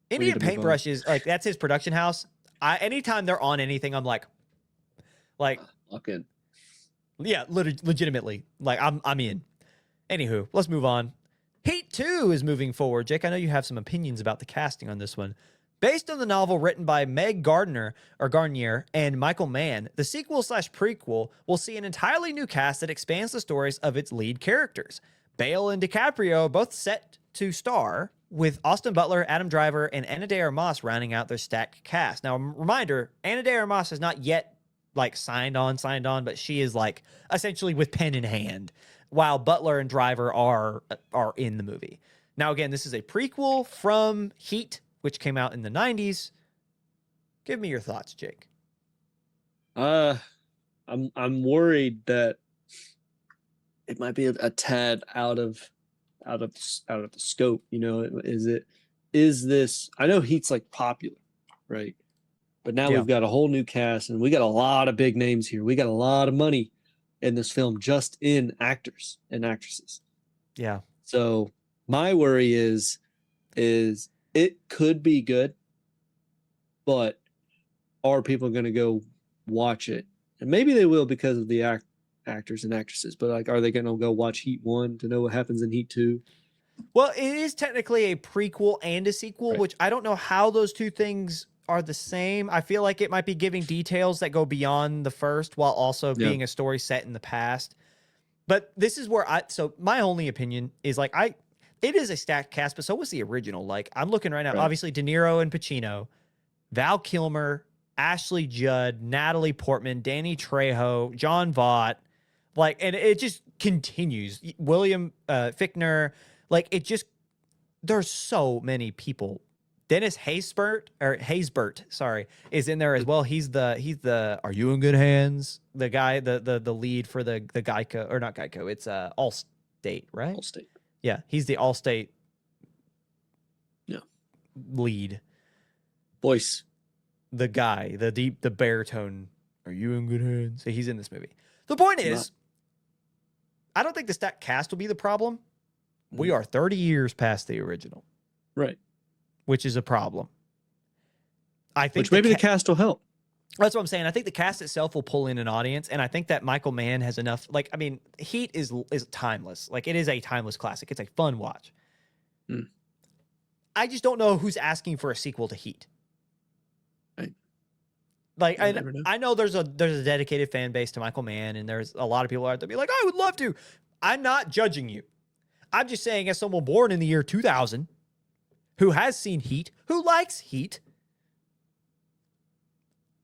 Indian Paintbrush is like that's his production house. Anytime they're on anything, I'm like, okay. Yeah, legitimately. Like I'm in. Anywho, let's move on. Heat 2 is moving forward. Jake, I know you have some opinions about the casting on this one. Based on the novel written by Meg Garnier and Michael Mann, the sequel/prequel will see an entirely new cast that expands the stories of its lead characters. Bale and DiCaprio are both set to star, with Austin Butler, Adam Driver, and Ana de Armas rounding out their stacked cast. Now, a reminder, Ana de Armas has not yet like signed on, but she is like essentially with pen in hand, while Butler and Driver are in the movie. Now, again, this is a prequel from Heat, which came out in the 90s. Give me your thoughts, Jake. I'm worried that it might be a tad out of the scope. You know, is this? I know Heat's like popular, right? But now we've got a whole new cast, and we got a lot of big names here. We got a lot of money in this film just in actors and actresses. Yeah. So my worry is it could be good, but are people going to go watch it? And maybe they will because of the actors and actresses, but like, are they going to go watch Heat 1 to know what happens in Heat 2? Well, it is technically a prequel and a sequel, which I don't know how those two things are the same. I feel like it might be giving details that go beyond the first while also being a story set in the past. But this is where so my only opinion is like, it is a stacked cast, but so was the original. Like I'm looking right now, obviously De Niro and Pacino, Val Kilmer, Ashley Judd, Natalie Portman, Danny Trejo, John Vaught, like, and it just continues. William Fichtner, like it just, there's so many people. Dennis Haysbert, sorry, is in there as well. He's the Are You in Good Hands? The guy, the lead for the Geico, or not Geico, it's Allstate, right? Allstate. Yeah, he's the Allstate lead. Voice. The guy, the baritone. Are you in good hands? So he's in this movie. The point is, I don't think the stacked cast will be the problem. We are 30 years past the original. Right. Which is a problem. I think which maybe the cast will help. That's what I'm saying. I think the cast itself will pull in an audience, and I think that Michael Mann has enough. Like, I mean, Heat is timeless. Like, it is a timeless classic. It's a fun watch. I just don't know who's asking for a sequel to Heat. Right. Like, I know there's a dedicated fan base to Michael Mann, and there's a lot of people out there be like, I would love to. I'm not judging you. I'm just saying, as someone born in the year 2000, who has seen Heat, who likes Heat,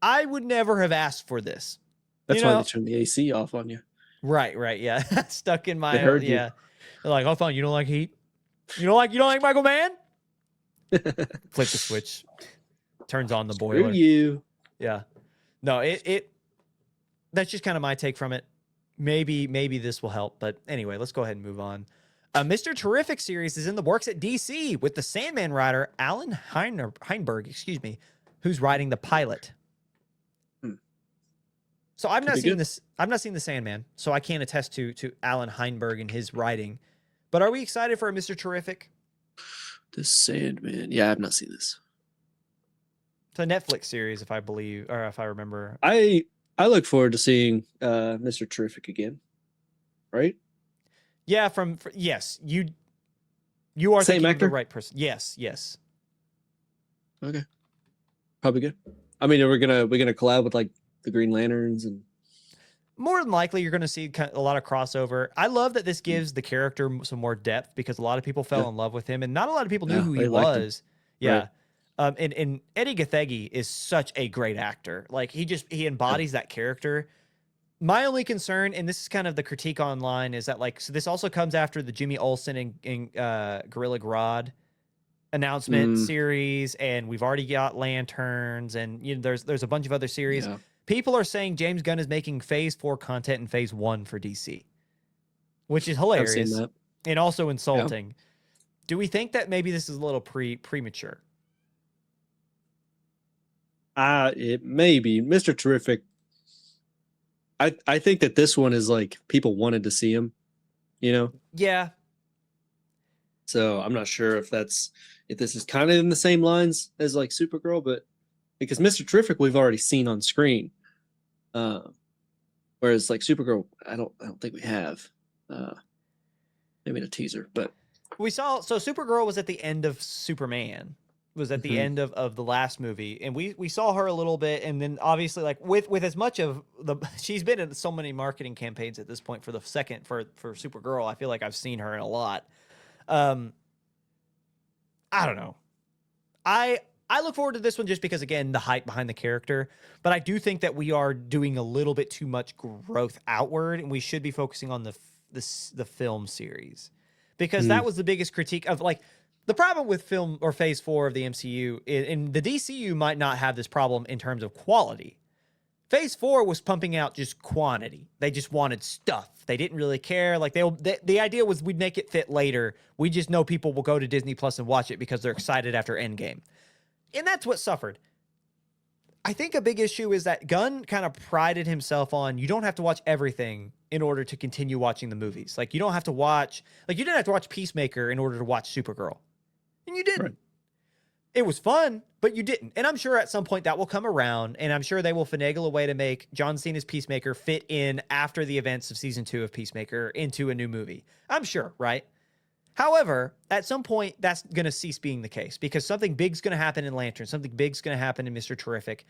I would never have asked for this. That's why they turned the AC off on you. Right, yeah. Stuck in They my heard you. yeah. They're like, oh, fine, you don't like Heat? You don't like Michael Mann? Flip the switch. Turns on the boiler. Screw you. Yeah. No, it that's just kind of my take from it. Maybe this will help, but anyway, let's go ahead and move on. Mr. Terrific series is in the works at DC with the Sandman writer Alan Heinberg, who's writing the pilot. So I've not seen this. I've not seen the Sandman, so I can't attest to Alan Heinberg and his writing. But are we excited for a Mr. Terrific? The Sandman. Yeah, I've not seen this. It's a Netflix series, if I believe, or if I remember. I look forward to seeing Mr. Terrific again. Right? Yeah, yes, you are Same thinking actor? of the right person. Yes. Okay. Probably good. I mean, we're gonna collab with like the Green Lanterns and more than likely you're going to see a lot of crossover. I love that this gives the character some more depth because a lot of people fell in love with him and not a lot of people knew who he was. Yeah. Right. And Eddie Gathegi is such a great actor. Like he embodies that character. My only concern, and this is kind of the critique online, is that so this also comes after the Jimmy Olsen and Gorilla Grodd announcement series, and we've already got Lanterns, and there's a bunch of other series. Yeah. People are saying James Gunn is making Phase 4 content in Phase 1 for DC, which is hilarious. I've seen that. And also insulting. Yeah. Do we think that maybe this is a little premature? It may be. Mr. Terrific, I think that this one is like people wanted to see him, Yeah. So I'm not sure if this is kind of in the same lines as like Supergirl, but because Mr. Terrific we've already seen on screen, whereas like Supergirl I don't think we have. Maybe in a teaser, but we saw. So Supergirl was at the end of Superman. Was at the end of the last movie, and we saw her a little bit, and then obviously like with as much of she's been in so many marketing campaigns at this point for Supergirl. I feel like I've seen her in a lot. I don't know. I look forward to this one just because, again, the hype behind the character. But I do think that we are doing a little bit too much growth outward, and we should be focusing on the film series, because that was the biggest critique of the problem with film or Phase 4 of the MCU. In the DCU might not have this problem in terms of quality. Phase 4 was pumping out just quantity. They just wanted stuff. They didn't really care. The idea was we'd make it fit later. We just know people will go to Disney Plus and watch it because they're excited after Endgame. And that's what suffered. I think a big issue is that Gunn kind of prided himself on, you don't have to watch everything in order to continue watching the movies. You don't have to watch, you didn't have to watch Peacemaker in order to watch Supergirl. And you didn't. Right. It was fun, but you didn't. And I'm sure at some point that will come around, and I'm sure they will finagle a way to make John Cena's Peacemaker fit in after the events of season 2 of Peacemaker into a new movie. I'm sure, right? However, at some point, that's going to cease being the case because something big's going to happen in Lantern. Something big's going to happen in Mr. Terrific.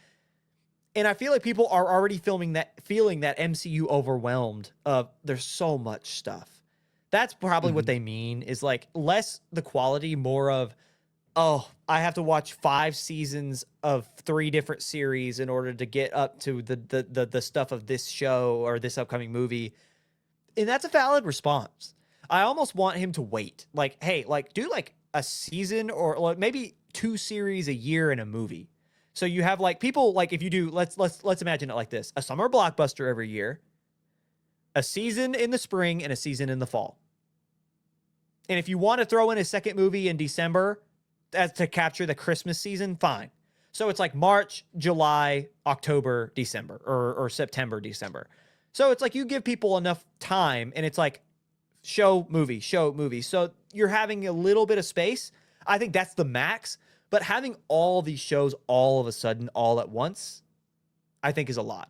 And I feel like people are already feeling that MCU overwhelmed of there's so much stuff. That's probably what they mean is less the quality, more of, oh, I have to watch 5 seasons of 3 different series in order to get up to the stuff of this show or this upcoming movie. And that's a valid response. I almost want him to wait. Hey, do a season or maybe 2 series a year in a movie. So you have people if you do, let's imagine it like this: a summer blockbuster every year, a season in the spring, and a season in the fall. And if you want to throw in a second movie in December to capture the Christmas season, fine. So it's March, July, October, December, or September, December. So it's you give people enough time, and it's show, movie. So you're having a little bit of space. I think that's the max. But having all these shows all of a sudden, all at once, I think is a lot.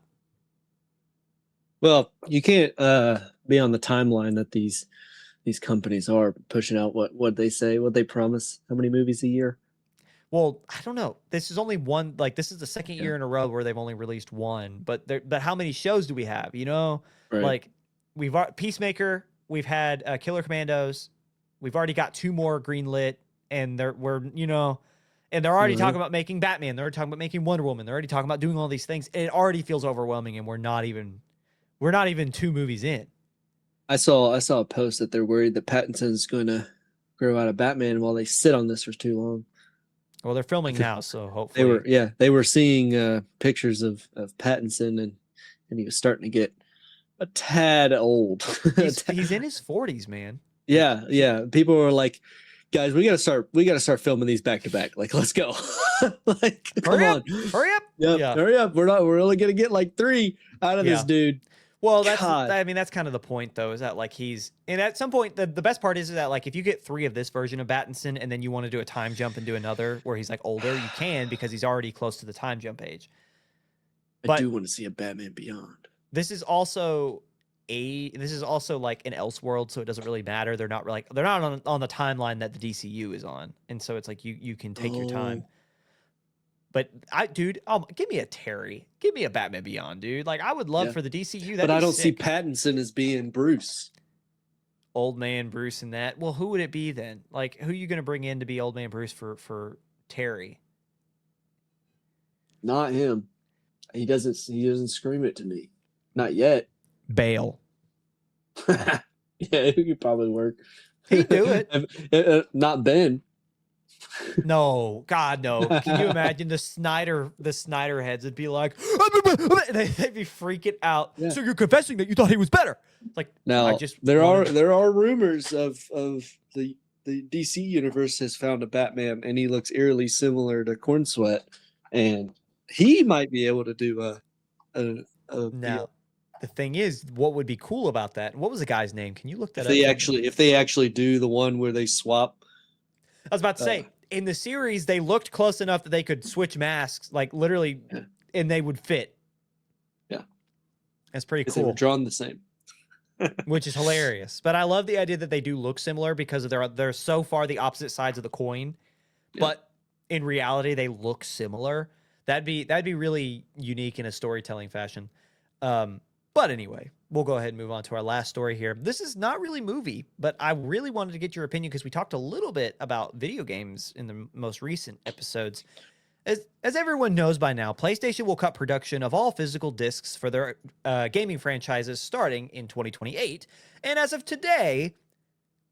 Well, you can't be on the timeline that these companies are pushing out what they say, what they promise, how many movies a year. Well, I don't know. This is only one. This is the second year in a row where they've only released one. But how many shows do we have? Right. We've Peacemaker. We've had Killer Commandos. We've already got 2 more greenlit. and they're already talking about making Batman. They're talking about making Wonder Woman. They're already talking about doing all these things. And it already feels overwhelming, and we're not even 2 movies in. I saw a post that they're worried that Pattinson's going to grow out of Batman while they sit on this for too long. Well, they're filming now, so hopefully they were seeing pictures of Pattinson, and he was starting to get a tad old. he's in his 40s, man. Yeah. People were like, guys, we gotta start filming these back to back. Like, let's go. Like, come on, hurry up. Yep, Yeah, hurry up. We're only gonna get like 3 out of this dude. Well, that's kind of the point, though, is that like and at some point the best part is that like if you get 3 of this version of Pattinson and then you want to do a time jump and do another where he's like older, you can, because he's already close to the time jump age. I do want to see a Batman Beyond. This is also like an Elseworld, so it doesn't really matter. They're not on the timeline that the DCU is on, and so it's like you can take your time. But give me a Terry, give me a Batman Beyond, dude. Like I would love for the DCU. But I don't see Pattinson as being Bruce, old man Bruce, in that. Well, who would it be then? Like who are you going to bring in to be old man Bruce for Terry? Not him. He doesn't scream it to me. Not yet. Bale. Yeah, it could probably work. He'd do it. Not Ben. No, God, no. Can you imagine the Snyder heads would be like, they'd be freaking out. Yeah. So you're confessing that you thought he was better? Like, now there are rumors of the DC universe has found a Batman, and he looks eerily similar to Corn Sweat, and he might be able to do now. The thing is, what would be cool about that? What was the guy's name? Can you look that up? If they actually do the one where they swap. I was about to say, in the series, they looked close enough that they could switch masks, like literally, and they would fit. Yeah. That's pretty cool. They were drawn the same. Which is hilarious. But I love the idea that they do look similar because they're so far the opposite sides of the coin. Yeah. But in reality, they look similar. That'd be really unique in a storytelling fashion. But anyway, we'll go ahead and move on to our last story here. This is not really movie, but I really wanted to get your opinion because we talked a little bit about video games in the most recent episodes. As everyone knows by now, PlayStation will cut production of all physical discs for their gaming franchises starting in 2028. And as of today,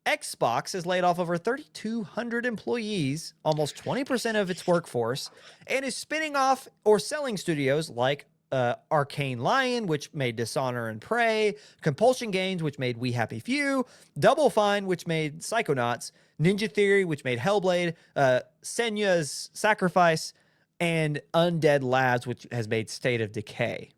Xbox has laid off over 3,200 employees, almost 20% of its workforce, and is spinning off or selling studios like Arcane Lion, which made Dishonor and Prey, Compulsion Games, which made We Happy Few, Double Fine, which made Psychonauts, Ninja Theory, which made Hellblade, Senya's Sacrifice, and Undead Labs, which has made State of Decay.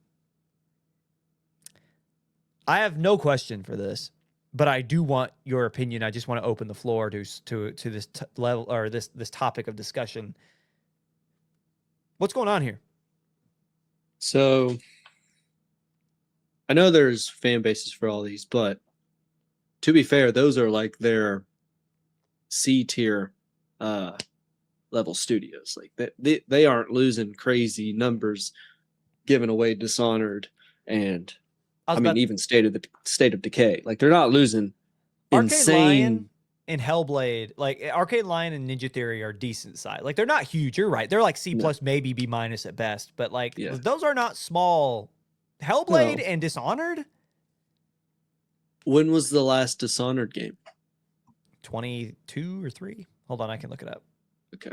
I have no question for this, but I do want your opinion. I just want to open the floor to this level or this topic of discussion. What's going on here? So I know there's fan bases for all these, but to be fair, those are like their C tier level studios. Like they aren't losing crazy numbers giving away Dishonored and even State of Decay. Like they're not losing insane. Lion and Hellblade, like Arcade Lion and Ninja Theory are decent size. Like they're not huge. You're right. They're like C plus, maybe B minus at best. But like those are not small. Hellblade and Dishonored. When was the last Dishonored game? 22 or 3. Hold on, I can look it up. Okay,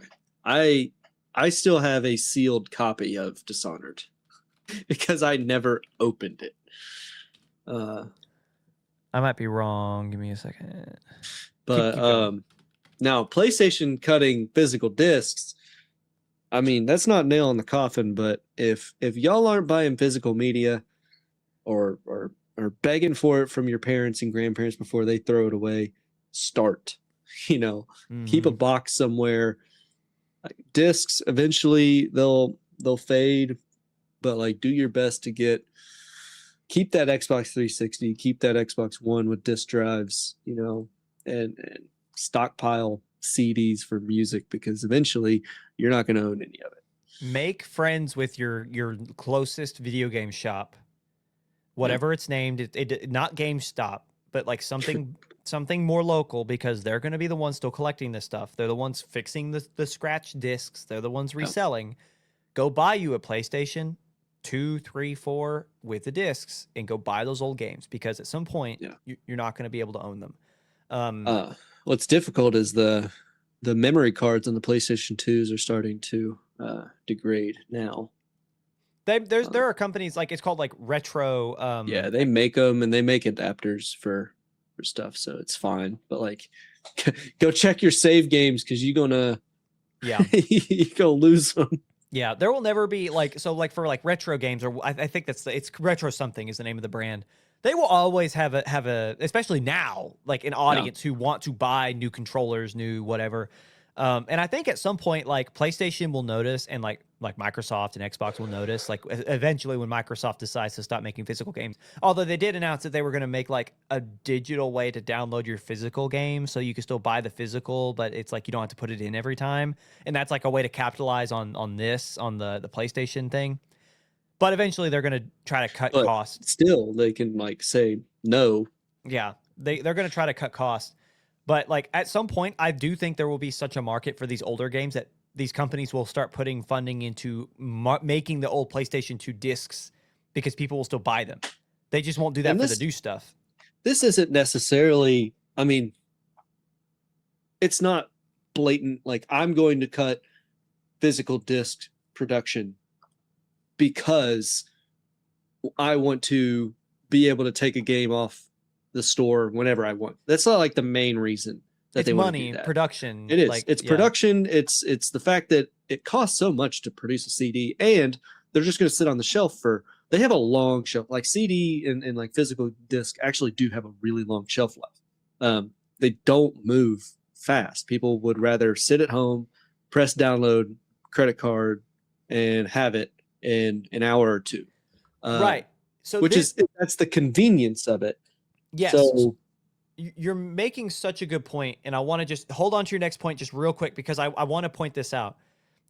I still have a sealed copy of Dishonored because I never opened it. I might be wrong. Give me a second. But now PlayStation cutting physical discs, I mean, that's not nail in the coffin, but if y'all aren't buying physical media or begging for it from your parents and grandparents before they throw it away, start. Keep a box somewhere. Like discs, eventually they'll fade, but like do your best to keep that Xbox 360, keep that Xbox One with disc drives, and stockpile CDs for music, because eventually you're not going to own any of it. Make friends with your closest video game shop, whatever it's named. It not GameStop, but like something more local, because they're going to be the ones still collecting this stuff. They're the ones fixing the scratch discs. They're the ones reselling. Go buy you a PlayStation 2, 3, 4 with the discs and go buy those old games, because at some point you're not going to be able to own them. What's difficult is the memory cards on the PlayStation 2s are starting to degrade now. There are companies like, it's called like Retro. Yeah, they make them, and they make adapters for stuff, so it's fine. But like, go check your save games, because you're gonna you gonna lose them. Yeah, there will never be like, so like for like retro games, or I think it's Retro something is the name of the brand. They will always have a especially now, like an audience who want to buy new controllers, new whatever. And I think at some point, like PlayStation will notice, and like Microsoft and Xbox will notice, like eventually when Microsoft decides to stop making physical games. Although they did announce that they were going to make like a digital way to download your physical game, so you can still buy the physical, but it's like you don't have to put it in every time. And that's like a way to capitalize on the PlayStation thing. But eventually they're going to try to cut costs. Still, they can like say no. Yeah, they're going to try to cut costs. But like at some point, I do think there will be such a market for these older games that these companies will start putting funding into making the old PlayStation 2 discs, because people will still buy them. They just won't do that for the new stuff. This isn't necessarily, I mean, it's not blatant, like I'm going to cut physical disc production because I want to be able to take a game off the store whenever I want. That's not like the main reason that it's they money, want to do that. production. It is. Like, it's production. It's the fact that it costs so much to produce a CD, and they're just going to sit on the shelf for. They have a long shelf. Like CD and like physical disc actually do have a really long shelf life. They don't move fast. People would rather sit at home, press download, credit card, and have it in an hour or two. Right. So that's the convenience of it. Yes. So, you're making such a good point, and I want to just hold on to your next point just real quick, because I want to point this out.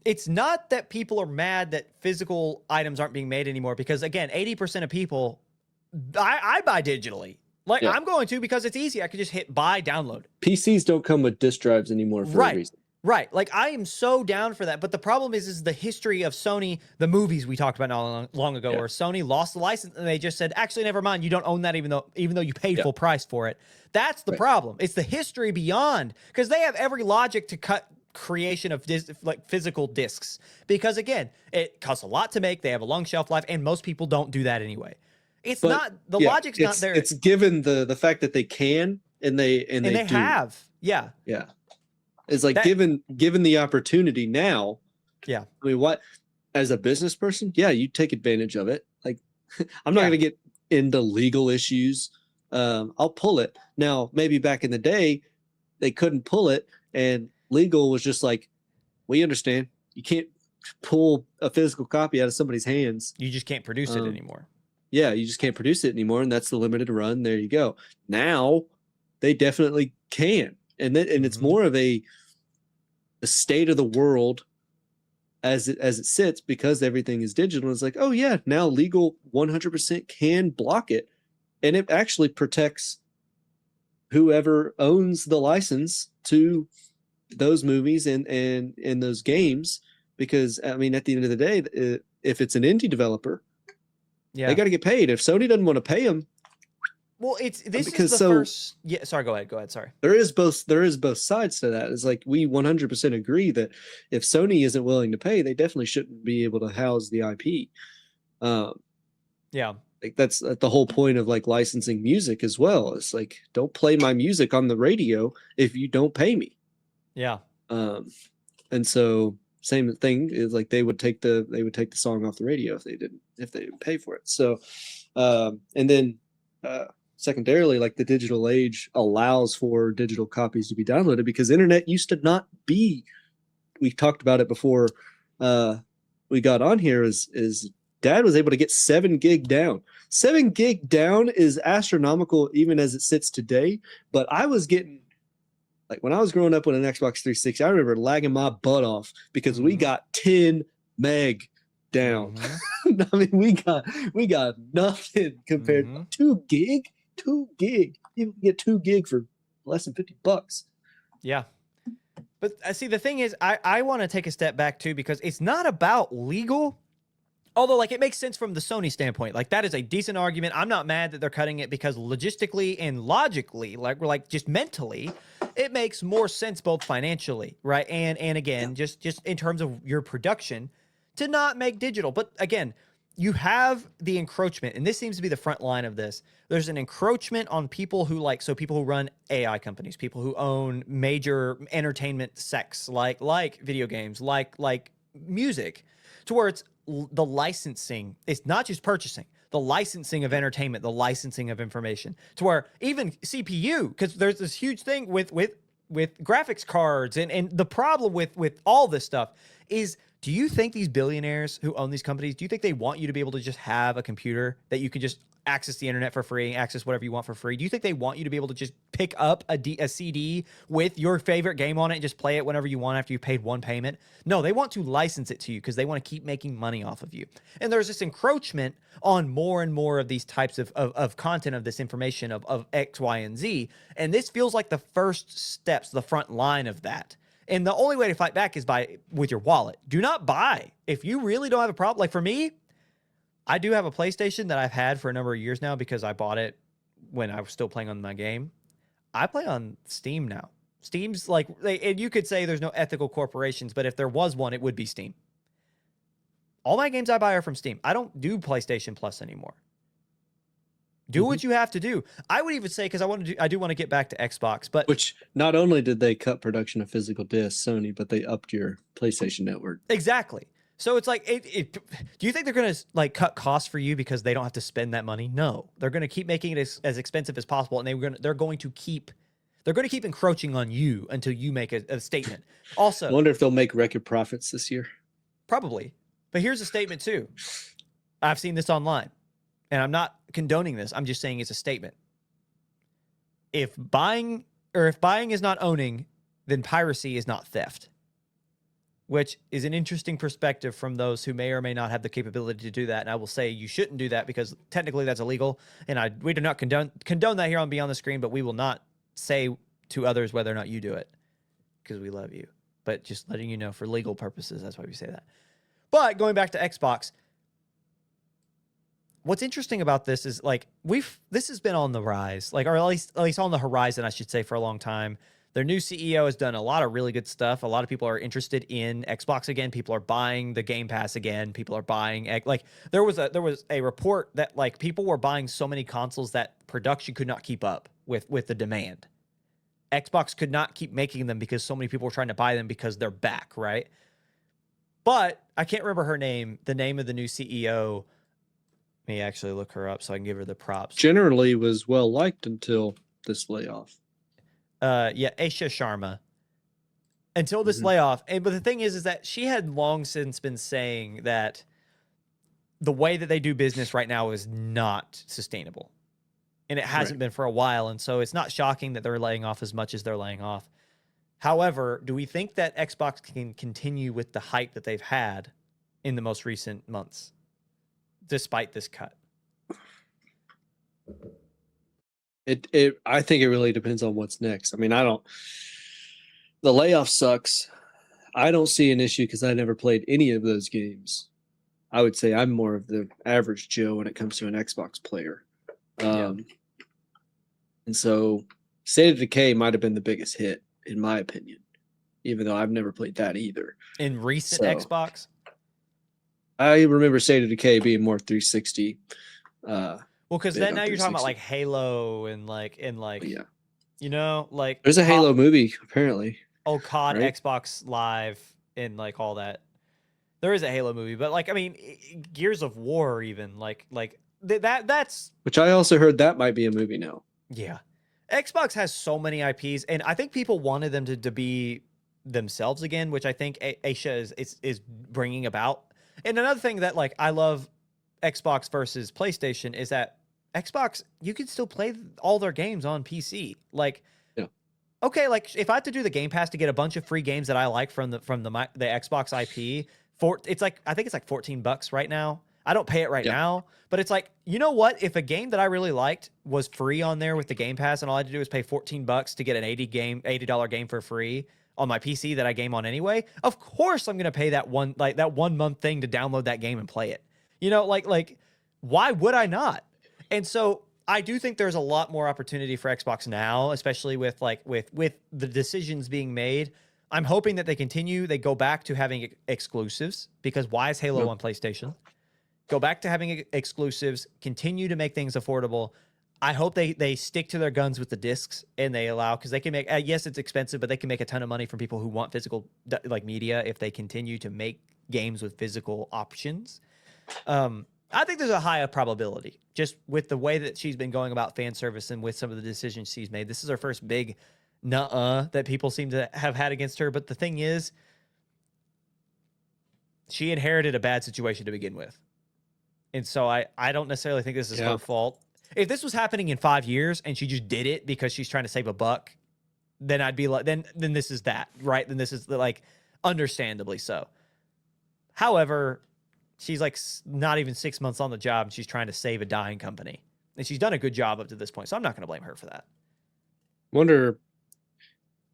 It's not that people are mad that physical items aren't being made anymore, because again, 80% of people, I buy digitally. Like I'm going to, because it's easy. I could just hit buy, download. PCs don't come with disk drives anymore for a reason. Right. Like I am so down for that. But the problem is the history of Sony, the movies we talked about not long ago, where Sony lost the license and they just said, actually, never mind. You don't own that, even though you paid full price for it. That's the problem. It's the history beyond, because they have every logic to cut creation of like physical discs, because again, it costs a lot to make. They have a long shelf life, and most people don't do that anyway. It's not the logic's not there. It's given the fact that they can, and they have. Yeah. It's like given the opportunity now. Yeah. I mean, what, as a business person, you take advantage of it. Like, I'm not going to get into legal issues. I'll pull it. Now, maybe back in the day, they couldn't pull it, and legal was just like, we understand. You can't pull a physical copy out of somebody's hands. You just can't produce it anymore. Yeah, you just can't produce it anymore, and that's the limited run. There you go. Now, they definitely can. And it's more of a state of the world as it sits, because everything is digital. It's like, oh yeah, now legal 100% can block it, and it actually protects whoever owns the license to those movies and those games. Because I mean, at the end of the day, if it's an indie developer, they got to get paid. If Sony doesn't want to pay them. Well, is the first. Yeah, sorry. Go ahead. Sorry. There is both sides to that. It's like, we 100% agree that if Sony isn't willing to pay, they definitely shouldn't be able to house the IP. Like that's the whole point of like licensing music as well. It's like, don't play my music on the radio if you don't pay me. Yeah. And so same thing is like they would take the song off the radio if they didn't pay for it. So, and then. Secondarily, like the digital age allows for digital copies to be downloaded, because internet used to not be. We talked about it before we got on here. Is Dad was able to get 7 gig down. 7 gig down is astronomical, even as it sits today. But I was getting, like, when I was growing up with an Xbox 360, I remember lagging my butt off because we got 10 meg down. I mean, we got nothing compared to 2 gig. You can get 2 gig for less than $50. Yeah. But see, the thing is, I want to take a step back too, because it's not about legal. Although, like, it makes sense from the Sony standpoint. Like, that is a decent argument. I'm not mad that they're cutting it, because logistically and logically, like just mentally, it makes more sense both financially, right? And again, just in terms of your production, to not make digital. But again, you have the encroachment, and this seems to be the front line of this. There's an encroachment on people who people who run AI companies, people who own major entertainment sects, like video games, like music, to where it's the licensing. It's not just purchasing, the licensing of entertainment, the licensing of information, to where even CPU, because there's this huge thing with graphics cards, and the problem with all this stuff is, do you think these billionaires who own these companies, do you think they want you to be able to just have a computer that you can just access the internet for free, access whatever you want for free? Do you think they want you to be able to just pick up a CD with your favorite game on it and just play it whenever you want after you paid one payment? No, they want to license it to you because they want to keep making money off of you. And there's this encroachment on more and more of these types of content, of this information of X, Y, and Z. And this feels like the first steps, the front line of that. And the only way to fight back is with your wallet. Do not buy. If you really don't have a problem, like for me, I do have a PlayStation that I've had for a number of years now because I bought it when I was still playing on my game. I play on Steam now. Steam's like, and you could say there's no ethical corporations, but if there was one, it would be Steam. All my games I buy are from Steam. I don't do PlayStation Plus anymore. Do what you have to do. I would even say, because I do want to get back to Xbox, but Which, not only did they cut production of physical discs, Sony, but they upped your PlayStation network. Exactly. So it's like, do you think they're going to like cut costs for you because they don't have to spend that money? No, they're going to keep making it as expensive as possible, and they're going to keep encroaching on you until you make a statement. Also, I wonder if they'll make record profits this year. Probably. But here's a statement too. I've seen this online, and I'm not condoning this. I'm just saying it's a statement. If buying is not owning, then piracy is not theft. Which is an interesting perspective from those who may or may not have the capability to do that. And I will say you shouldn't do that because technically that's illegal. And we do not condone that here on Beyond the Screen, but we will not say to others whether or not you do it because we love you. But just letting you know for legal purposes, that's why we say that. But going back to Xbox, what's interesting about this is like this has been on the rise, like, or at least on the horizon, I should say, for a long time. Their new CEO has done a lot of really good stuff. A lot of people are interested in Xbox again. People are buying the Game Pass again. People are buying, like, there was a report that like people were buying so many consoles that production could not keep up with the demand. Xbox could not keep making them because so many people were trying to buy them because they're back, right? But I can't remember her name, the name of the new CEO. Let me actually look her up so I can give her the props. Generally was well liked until this layoff. Aisha Sharma. Until this layoff. But the thing is that she had long since been saying that the way that they do business right now is not sustainable. And it hasn't been for a while. And so it's not shocking that they're laying off as much as they're laying off. However, do we think that Xbox can continue with the hype that they've had in the most recent months, despite this cut? I think it really depends on what's next. I mean, the layoff sucks. I don't see an issue because I never played any of those games. I would say I'm more of the average Joe when it comes to an Xbox player. And so State of Decay might have been the biggest hit, in my opinion, even though I've never played that either. In recent Xbox? I remember State of Decay being more 360. Well, because then now you're talking about like Halo and yeah, you know, like there's a Halo movie apparently. Oh, COD, right? Xbox Live, and like all that. There is a Halo movie, but like I mean, Gears of War, even that's. Which I also heard that might be a movie now. Yeah, Xbox has so many IPs, and I think people wanted them to be themselves again, which I think Aisha is bringing about. And another thing that like I love Xbox versus PlayStation is that Xbox, you can still play all their games on PC. Like, okay, like if I had to do the Game Pass to get a bunch of free games that I like from the Xbox IP, I think it's like $14 right now. I don't pay it right now, but it's like, you know what? If a game that I really liked was free on there with the Game Pass, and all I had to do was pay $14 to get an $80 game for free on my PC that I game on anyway, of course I'm gonna pay that 1 month thing to download that game and play it. You know, like why would I not? And so I do think there's a lot more opportunity for Xbox now, especially with with the decisions being made. I'm hoping that they go back to having exclusives, because why is Halo on PlayStation? Go back to having exclusives, continue to make things affordable. I hope they stick to their guns with the discs, and they allow, because they can make, yes, it's expensive, but they can make a ton of money from people who want physical media if they continue to make games with physical options. I think there's a higher probability, just with the way that she's been going about fan service and with some of the decisions she's made. This is her first big nuh-uh that people seem to have had against her. But the thing is, she inherited a bad situation to begin with. And so I don't necessarily think this is her fault. If this was happening in 5 years and she just did it because she's trying to save a buck, then I'd be like, then this is that, right? Then this is like understandably so. However, she's like not even 6 months on the job, and she's trying to save a dying company. And she's done a good job up to this point. So I'm not going to blame her for that. Wonder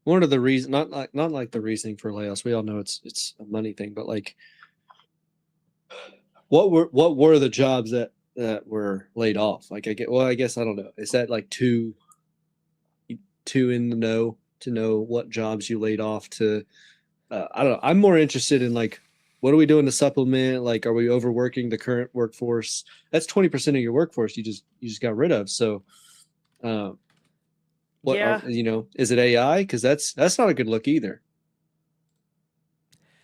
one of the reasons, not like the reasoning for layoffs. We all know it's a money thing, but like, what were the jobs that were laid off? Like, I guess I don't know. Is that like too in the know to know what jobs you laid off to? I don't know. I'm more interested in like, what are we doing to supplement? Like, are we overworking the current workforce? That's 20% of your workforce you just got rid of. So, is it AI? Because that's not a good look either.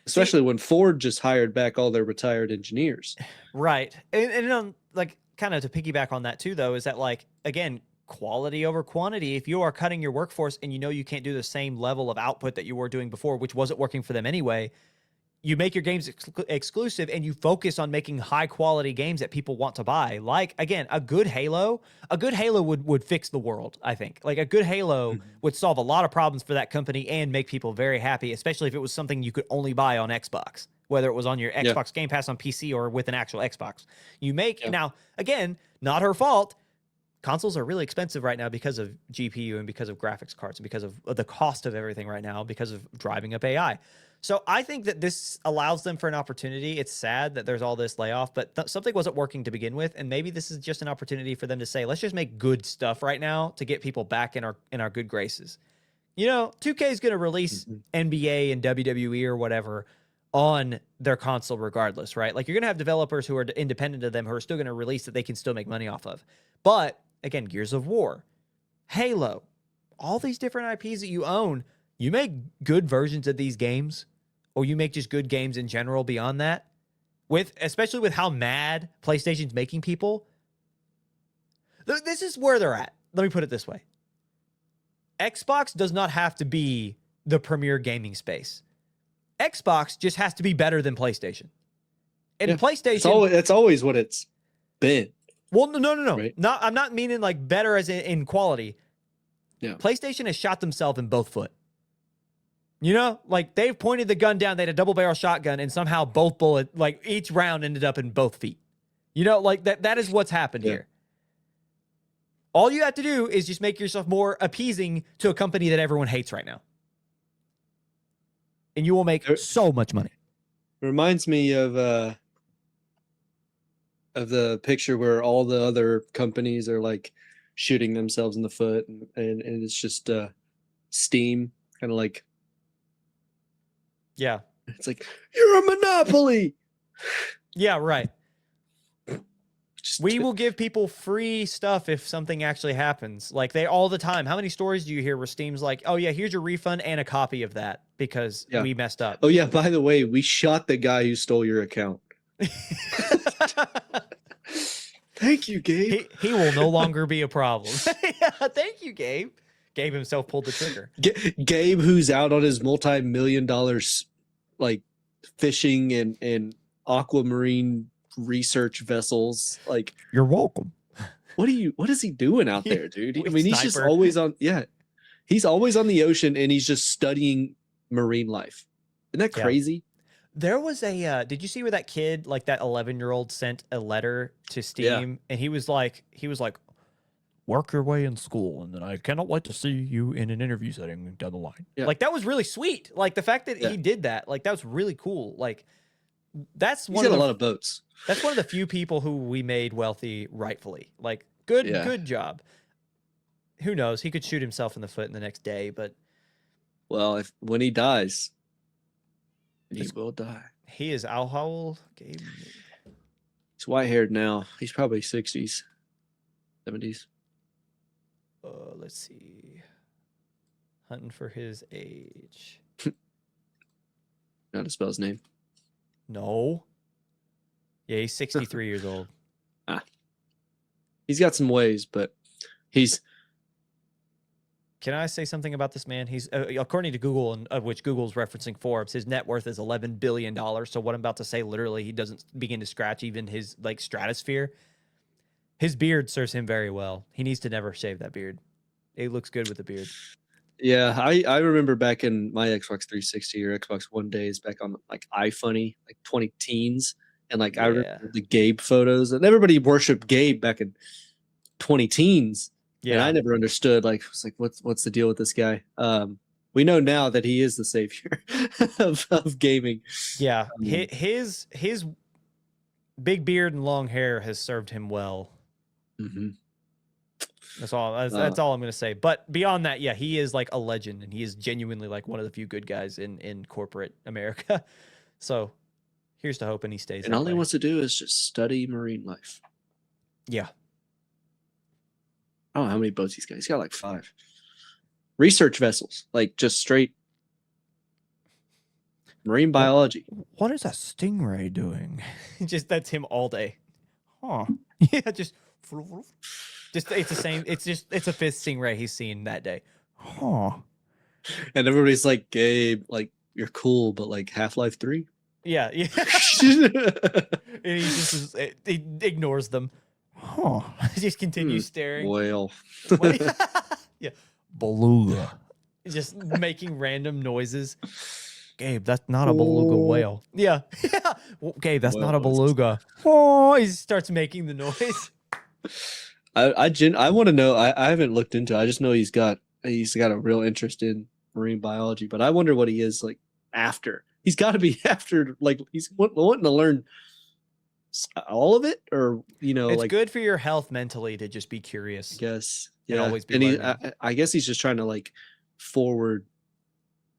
Especially when Ford just hired back all their retired engineers. Right. And like, kind of to piggyback on that too, though, is that like, again, quality over quantity. If you are cutting your workforce and you know you can't do the same level of output that you were doing before, which wasn't working for them anyway, you make your games exclusive and you focus on making high quality games that people want to buy. Like, again, a good Halo would fix the world. I think like a good Halo would solve a lot of problems for that company and make people very happy, especially if it was something you could only buy on Xbox, whether it was on your Xbox Game Pass on PC or with an actual Xbox. Now, again, not her fault. Consoles are really expensive right now because of GPU and because of graphics cards and because of the cost of everything right now, because of driving up AI. So I think that this allows them for an opportunity. It's sad that there's all this layoff, but something wasn't working to begin with, and maybe this is just an opportunity for them to say, let's just make good stuff right now to get people back in our good graces. You know, 2K is going to release NBA and WWE or whatever on their console regardless, right? Like, you're going to have developers who are independent of them who are still going to release that they can still make money off of. But again, Gears of War, Halo, all these different IPs that you own, you make good versions of these games, or you make just good games in general beyond that, especially with how mad PlayStation's making people. This is where they're at. Let me put it this way. Xbox does not have to be the premier gaming space. Xbox just has to be better than PlayStation. And PlayStation... That's always what it's been. Well, no. Right? I'm not meaning like better as in quality. Yeah. PlayStation has shot themselves in both foot. You know, like they've pointed the gun down, they had a double barrel shotgun, and somehow both bullet, like each round ended up in both feet. You know, like that is what's happened here. All you have to do is just make yourself more appeasing to a company that everyone hates right now. And you will make so much money. It reminds me of the picture where all the other companies are like shooting themselves in the foot, and it's just Steam, kind of like, yeah, it's like, you're a monopoly. Yeah, right. We will give people free stuff if something actually happens. Like, they all the time. How many stories do you hear where Steam's like, oh yeah, here's your refund and a copy of that because we messed up. Oh yeah, by the way, we shot the guy who stole your account. Thank you, Gabe. He will no longer be a problem. Yeah, thank you, Gabe. Gabe himself pulled the trigger. Gabe, who's out on his multi-million-dollar like fishing and aquamarine research vessels. Like, you're welcome. What is he doing out there, dude? I mean, he's Sniper. just always on. Yeah, he's always on the ocean and he's just studying marine life. Isn't that crazy? There was a did you see where that kid, like that 11-year-old sent a letter to Yeah. Steam and he was like work your way in school and then I cannot wait to see you in an interview setting down the line. Yeah. Like that was really sweet. Like the fact that Yeah. he did that, like that was really cool. Like that's He's one got of a the lot of boats. that's one of the few people who we made wealthy rightfully. Like good Yeah. good job. Who knows? He could shoot himself in the foot in the next day, but Well, when he dies, he will die. he is how old? Gabe. He's white-haired now. He's probably 60s, 70s. Let's see. Hunting for his age. Not to spell his name. No. Yeah, he's 63 years old. He's got some ways, but he's. Can I say something about this man? He's according to Google, and of which Google's referencing Forbes, his net worth is $11 billion. So what I'm about to say, literally, he doesn't begin to scratch even his like stratosphere. His beard serves him very well. He needs to never shave that beard. It looks good with the beard. Yeah, I remember back in my Xbox 360 or Xbox One days, back on like iFunny, like 20 teens, and like I remember the Gabe photos, and everybody worshipped Gabe back in 20 teens. Yeah. And I never understood, like, it's like, what's the deal with this guy? We know now that he is the savior of gaming. Yeah, his big beard and long hair has served him well. Mm-hmm. That's all. That's all I'm gonna say. But beyond that, yeah, he is like a legend, and he is genuinely like one of the few good guys in corporate America. So here's to hoping he stays. And all he wants to do is just study marine life. Yeah. I don't know how many boats he's got. He's got like 5 research vessels, like just straight marine biology. What is a stingray doing? Just that's him all day. Huh? Yeah, just it's the same. It's a fifth stingray he's seen that day. Huh? And everybody's like, Gabe, like you're cool, but like Half-Life 3. Yeah, yeah. And he ignores them. Huh? He just continues staring. Whale. Yeah. Beluga. Just making random noises. Gabe, that's not a beluga whale. Yeah. Well, Gabe, that's not a beluga. Oh, he starts making the noise. I want to know. I haven't looked into it. I just know he's got a real interest in marine biology, but I wonder what he is like after. He's got to be after, like he's wanting to learn all of it, or It's like good for your health mentally to just be curious. I guess. And Yeah. always be And I guess he's just trying to like forward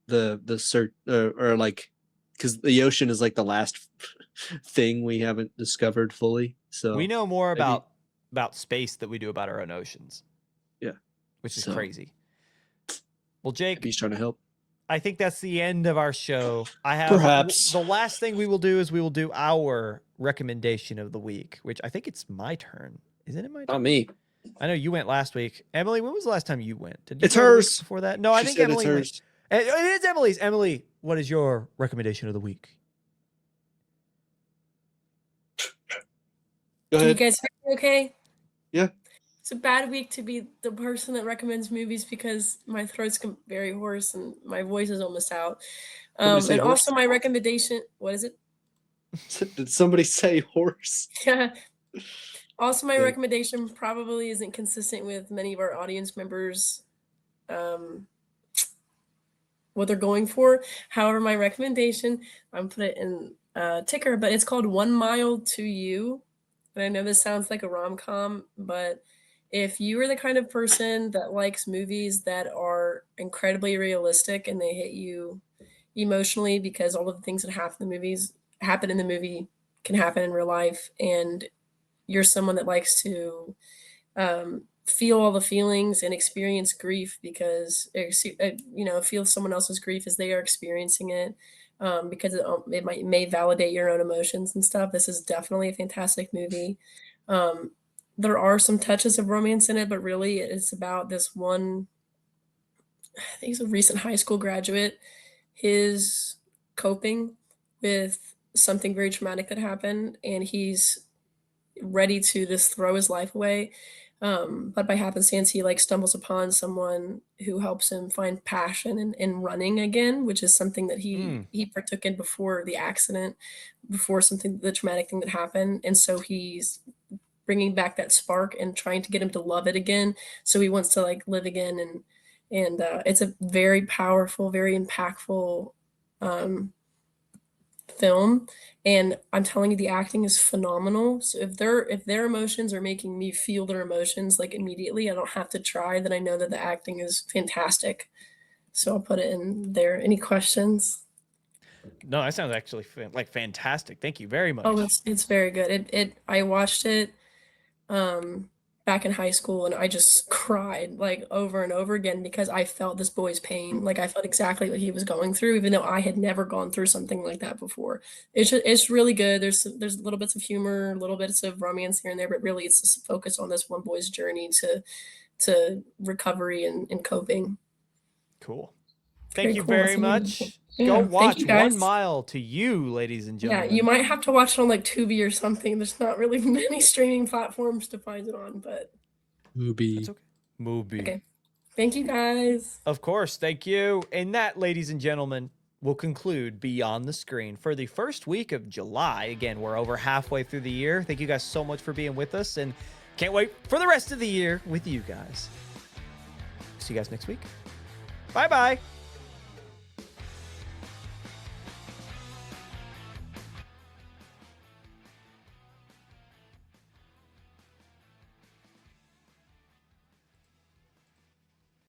the search or like, because the ocean is like the last thing we haven't discovered fully. So we know more about space than we do about our own oceans. Yeah. Which is crazy. Well, Jake, he's trying to help. I think that's the end of our show. I have Perhaps the last thing we will do is we will do our recommendation of the week, which I think it's my turn. Isn't it my turn? Not me. I know you went last week. Emily, when was the last time you went? Did you It's hers. before that? No, I think Emily went. It is Emily's. Emily, what is your recommendation of the week? Go ahead. Can you guys hear me okay? Yeah. It's a bad week to be the person that recommends movies because my throat's very hoarse and my voice is almost out. And horse? Also my recommendation, what is it? Did somebody say horse? Yeah. Also, my recommendation probably isn't consistent with many of our audience members, what they're going for. However, my recommendation, I'm put it in ticker, but it's called 1 Mile to You. And I know this sounds like a rom-com, but if you are the kind of person that likes movies that are incredibly realistic and they hit you emotionally because all of the things that happen in the movie can happen in real life, and you're someone that likes to feel all the feelings and experience grief because feel someone else's grief as they are experiencing it, because it may validate your own emotions and stuff. This is definitely a fantastic movie. There are some touches of romance in it, but really it's about this one, I think he's a recent high school graduate, his coping with something very traumatic that happened, and he's ready to just throw his life away. But by happenstance, he like stumbles upon someone who helps him find passion in running again, which is something that Mm. he partook in before the accident, before something the traumatic thing that happened, and so he's bringing back that spark and trying to get him to love it again. So he wants to like live again, and it's a very powerful, very impactful um, film. And I'm telling you, the acting is phenomenal. So if their emotions are making me feel their emotions like immediately, I don't have to try. Then I know that the acting is fantastic. So I'll put it in there. Any questions? No, that sounds actually like fantastic. Thank you very Oh, much. it's very good. It I watched it back in high school and I just cried like over and over again because I felt this boy's pain. Like I felt exactly what he was going through, even though I had never gone through something like that before. It's really good. There's little bits of humor, little bits of romance here and there, but really it's just focused on this one boy's journey to recovery and coping. Cool. Thank Very you cool. That's very amazing. much. Go Yeah, thank watch you One guys. Mile to You, ladies and Yeah, gentlemen. you might have to watch it on like Tubi or something. There's not really many streaming platforms to find it on, but That's okay. Movie. okay. Thank you guys. Of course, thank you. And that, ladies and gentlemen, will conclude Beyond the Screen for the first week of July. Again, we're over halfway through the year. Thank you guys so much for being with us, and can't wait for the rest of the year with you guys. See you guys next week. Bye-bye.